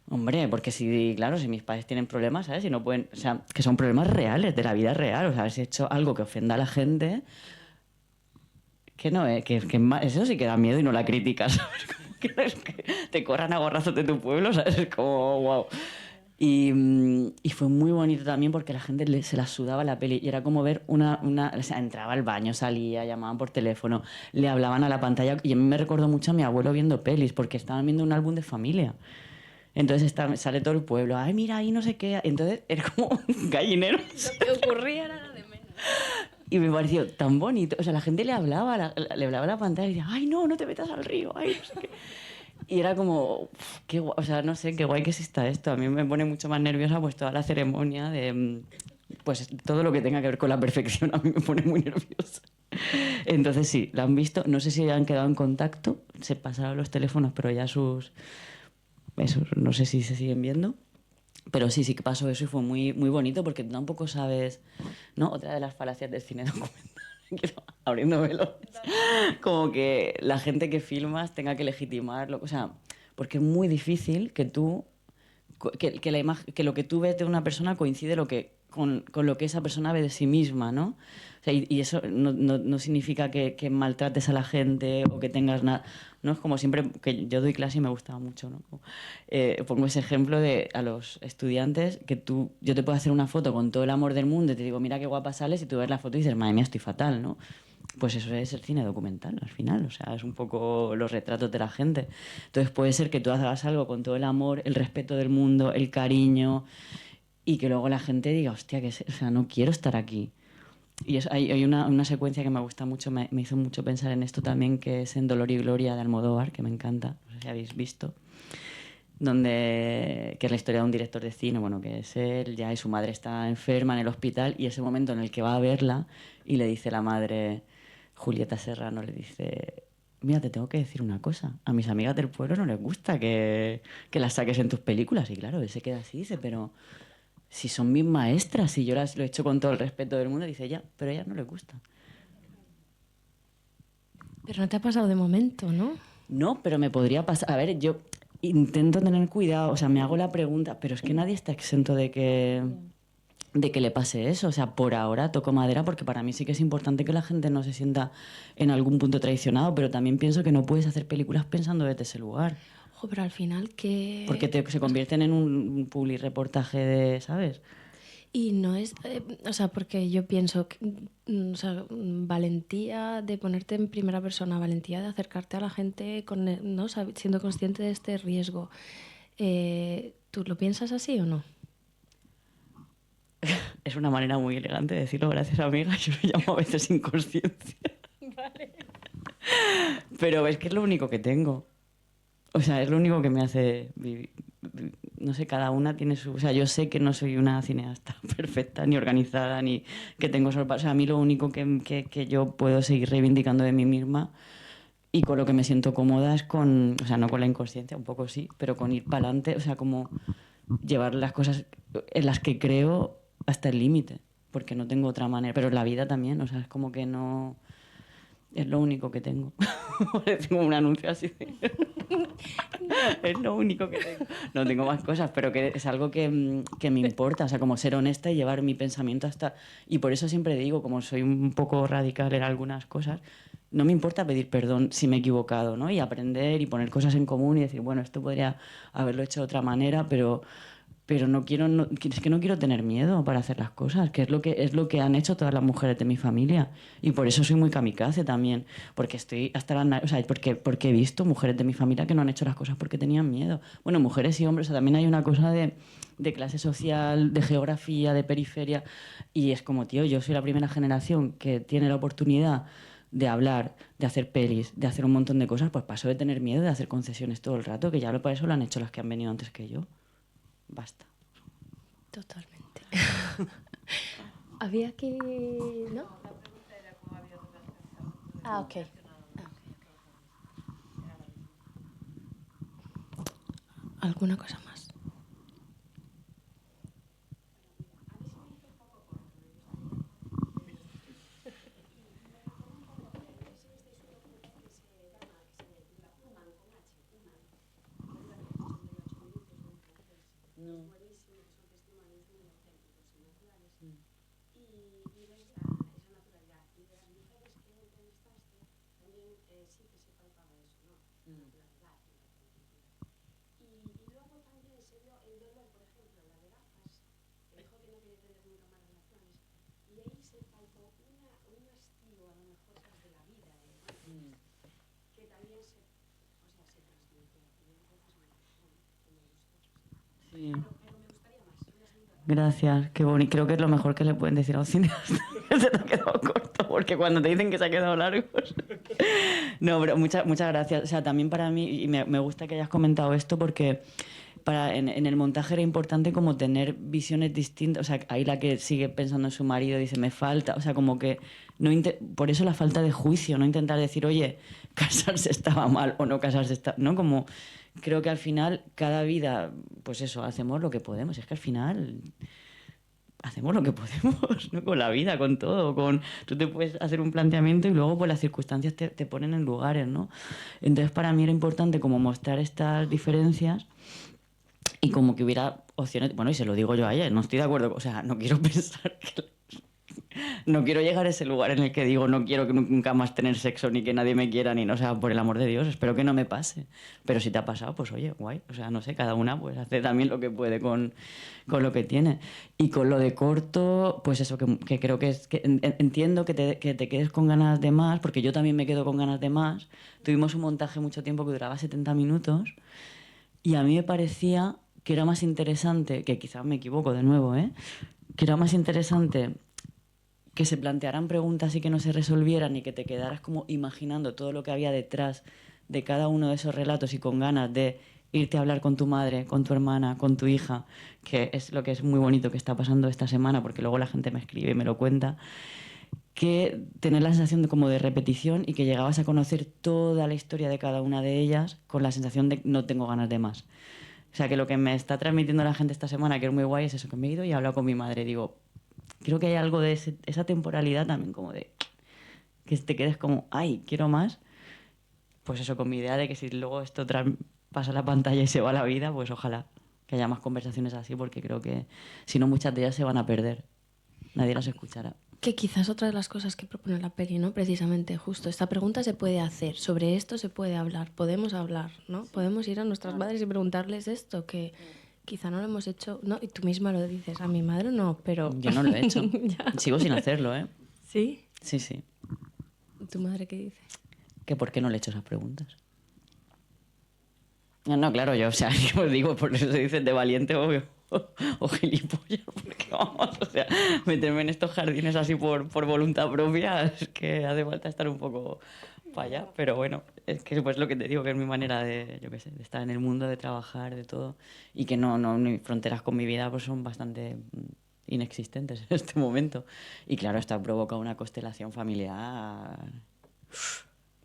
hombre, porque si, claro, si mis padres tienen problemas, ¿sabes? Si no pueden, o sea, que son problemas reales, de la vida real, o sea, si he hecho algo que ofenda a la gente, que no, eso sí que da miedo y no la criticas, ¿sabes? Como que no es que te corran a gorrazos de tu pueblo, ¿sabes? Es como, wow. Y fue muy bonito también porque la gente se la sudaba la peli y era como ver o sea, entraba al baño, salía, llamaban por teléfono, le hablaban a la pantalla y a mí me recordó mucho a mi abuelo viendo pelis porque estaban viendo un álbum de familia. Entonces sale todo el pueblo, ay, mira, ahí no sé qué. Entonces era como un gallinero. Lo que ocurría era de menos. Y me pareció tan bonito. O sea, la gente le hablaba, le hablaba a la pantalla y decía, ay, no, no te metas al río, ay, no sé qué. Y era como, qué guay, o sea, no sé, qué guay que exista esto. A mí me pone mucho más nerviosa pues toda la ceremonia de, pues todo lo que tenga que ver con la perfección a mí me pone muy nerviosa. Entonces sí, la han visto, no sé si han quedado en contacto, se pasaron los teléfonos, pero ya no sé si se siguen viendo. Pero sí, sí que pasó eso y fue muy, muy bonito porque tú tampoco sabes, ¿no? Otra de las falacias del cine documental, abriendo velos, como que la gente que filmas tenga que legitimarlo, o sea, porque es muy difícil que tú, que la imagen, que lo que tú ves de una persona coincide con lo que esa persona ve de sí misma, ¿no? O sea, y eso no significa que maltrates a la gente o que tengas nada. No es como siempre que yo doy clase y me gustaba mucho, ¿no? Pongo ese ejemplo de a los estudiantes que yo te puedo hacer una foto con todo el amor del mundo y te digo, mira qué guapa sales y tú ves la foto y dices, madre mía, estoy fatal, ¿no? Pues eso es el cine documental, al final. O sea, es un poco los retratos de la gente. Entonces puede ser que tú hagas algo con todo el amor, el respeto del mundo, el cariño, y que luego la gente diga, hostia, o sea, no quiero estar aquí. Y hay una secuencia que me gusta mucho, me hizo mucho pensar en esto también, que es en Dolor y Gloria de Almodóvar, que me encanta, no sé si habéis visto, que es la historia de un director de cine, bueno, que es él ya y su madre está enferma en el hospital y ese momento en el que va a verla y le dice la madre, Julieta Serrano, le dice, mira, te tengo que decir una cosa, a mis amigas del pueblo no les gusta que las saques en tus películas. Y claro, él se queda así, dice, pero si son mis maestras, si yo las lo he hecho con todo el respeto del mundo, dice, ya, pero a ellas no les gusta. Pero no te ha pasado de momento, ¿no? No, pero me podría pasar. A ver, yo intento tener cuidado, o sea, me hago la pregunta, pero es que nadie está exento de que le pase eso. O sea, por ahora toco madera porque para mí sí que es importante que la gente no se sienta en algún punto traicionado, pero también pienso que no puedes hacer películas pensando desde ese lugar. Ojo, pero al final que... Porque se convierten en un publireportaje de, ¿sabes? Y no es, o sea, porque yo pienso, o sea, valentía de ponerte en primera persona, valentía de acercarte a la gente, ¿no? Siendo consciente de este riesgo. ¿Tú lo piensas así o no? Es una manera muy elegante de decirlo, gracias amiga, yo lo llamo a veces inconsciencia. Vale. Pero es que es lo único que tengo. O sea, es lo único que me hace vivir. No sé, cada una tiene su... O sea, yo sé que no soy una cineasta perfecta, ni organizada, ni que tengo solo... O sea, a mí lo único que yo puedo seguir reivindicando de mí misma y con lo que me siento cómoda es con... O sea, no con la inconsciencia, un poco sí, pero con ir para adelante, o sea, como llevar las cosas en las que creo hasta el límite, porque no tengo otra manera. Pero en la vida también, o sea, es como que no... Es lo único que tengo. Tengo un anuncio así. Es lo único que tengo. No tengo más cosas, pero que es algo que me importa. O sea, como ser honesta y llevar mi pensamiento hasta... Y por eso siempre digo, como soy un poco radical en algunas cosas, no me importa pedir perdón si me he equivocado, ¿no? Y aprender y poner cosas en común y decir, bueno, esto podría haberlo hecho de otra manera, pero no quiero, es que no quiero tener miedo para hacer las cosas, que es lo que han hecho todas las mujeres de mi familia. Y por eso soy muy kamikaze también, porque estoy hasta o sea, porque he visto mujeres de mi familia que no han hecho las cosas porque tenían miedo. Bueno, mujeres y hombres, o sea, también hay una cosa de clase social, de geografía, de periferia, y es como, tío, yo soy la primera generación que tiene la oportunidad de hablar, de hacer pelis, de hacer un montón de cosas, pues paso de tener miedo de hacer concesiones todo el rato, que ya para eso lo han hecho las que han venido antes que yo. Basta. Totalmente. Había aquí, ¿no? Ah, ok. ¿Alguna cosa más? Y luego también se vio el dolor, por ejemplo, la de gafas, que dijo que no quería tener nunca más relaciones, y ahí se palpó un hastío a lo mejor de la vida, que también se transmite. Y entonces, bueno, que me gustó. Sí. Pero me gustaría más. Gracias, qué bonito. Creo que es lo mejor que le pueden decir a un cineasta. Se te ha quedado corto, porque cuando te dicen que se ha quedado largo. No, pero muchas gracias. O sea, también para mí, y me gusta que hayas comentado esto, porque en el montaje era importante como tener visiones distintas. O sea, ahí la que sigue pensando en su marido dice, me falta. O sea, como que por eso la falta de juicio, no intentar decir, oye, casarse estaba mal o no casarse estaba... ¿no? Como creo que al final, cada vida, pues eso, hacemos lo que podemos. Es que al final hacemos lo que podemos, ¿no? Con la vida, con todo. Tú te puedes hacer un planteamiento y luego pues las circunstancias te ponen en lugares, ¿no? Entonces para mí era importante como mostrar estas diferencias y como que hubiera opciones... Bueno, y se lo digo yo a ella, no estoy de acuerdo. O sea, no quiero pensar que... No quiero llegar a ese lugar en el que digo no quiero que nunca más tener sexo ni que nadie me quiera ni no, o sea, por el amor de Dios, espero que no me pase. Pero si te ha pasado, pues oye, guay. O sea, no sé, cada una pues hace también lo que puede con lo que tiene. Y con lo de corto, pues eso, que creo que es... que entiendo que te quedes con ganas de más, porque yo también me quedo con ganas de más. Tuvimos un montaje mucho tiempo que duraba 70 minutos y a mí me parecía que era más interesante, que quizás me equivoco de nuevo, que era más interesante que se plantearan preguntas y que no se resolvieran y que te quedaras como imaginando todo lo que había detrás de cada uno de esos relatos y con ganas de irte a hablar con tu madre, con tu hermana, con tu hija, que es lo que es muy bonito que está pasando esta semana, porque luego la gente me escribe y me lo cuenta, que tener la sensación como de repetición y que llegabas a conocer toda la historia de cada una de ellas con la sensación de no tengo ganas de más. O sea, que lo que me está transmitiendo la gente esta semana, que es muy guay, es eso, que me he ido y he hablado con mi madre. Digo, creo que hay algo de esa temporalidad también, como de que te quedes como, ay, quiero más. Pues eso, con mi idea de que si luego esto pasa la pantalla y se va la vida, pues ojalá que haya más conversaciones así, porque creo que si no muchas de ellas se van a perder. Nadie las escuchará. Que quizás otra de las cosas que propone la peli, ¿no? Precisamente, justo, esta pregunta se puede hacer, sobre esto se puede hablar, podemos hablar, ¿no? Podemos ir a nuestras madres y preguntarles esto, que quizá no lo hemos hecho, ¿no? Y tú misma lo dices, a mi madre no, pero... Yo no lo he hecho. Sigo sin hacerlo, ¿eh? ¿Sí? Sí, sí. ¿Tu madre qué dice? ¿Que por qué no le he hecho esas preguntas? No, claro, yo, o sea, yo digo, por eso se dice de valiente o gilipollas, porque vamos, o sea, meterme en estos jardines así por voluntad propia, es que hace falta estar un poco para allá, pero bueno, es que pues lo que te digo, que es mi manera de, yo qué sé, de estar en el mundo, de trabajar, de todo, y que no mis fronteras con mi vida pues son bastante inexistentes en este momento. Y claro, esto ha provocado una constelación familiar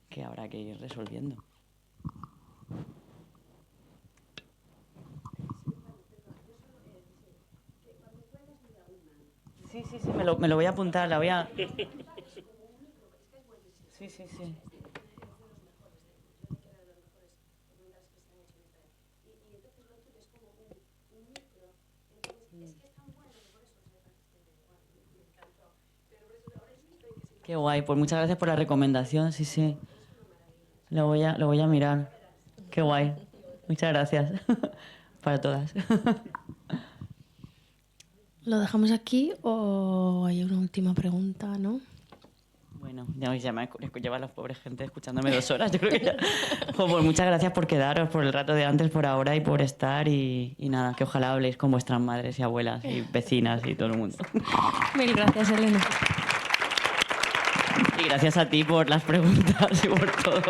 que habrá que ir resolviendo. Sí, me lo voy a apuntar, la voy a... Sí. Qué guay, pues muchas gracias por la recomendación, sí. Lo voy a mirar. Qué guay. Muchas gracias. Para todas. ¿Lo dejamos aquí o hay una última pregunta, no? Bueno, ya me llevan las pobres gente escuchándome 2 horas. Yo creo que ya... pues muchas gracias por quedaros, por el rato de antes, por ahora y por estar. Y nada, que ojalá habléis con vuestras madres y abuelas y vecinas y todo el mundo. Mil gracias, Elena. Y gracias a ti por las preguntas y por todo.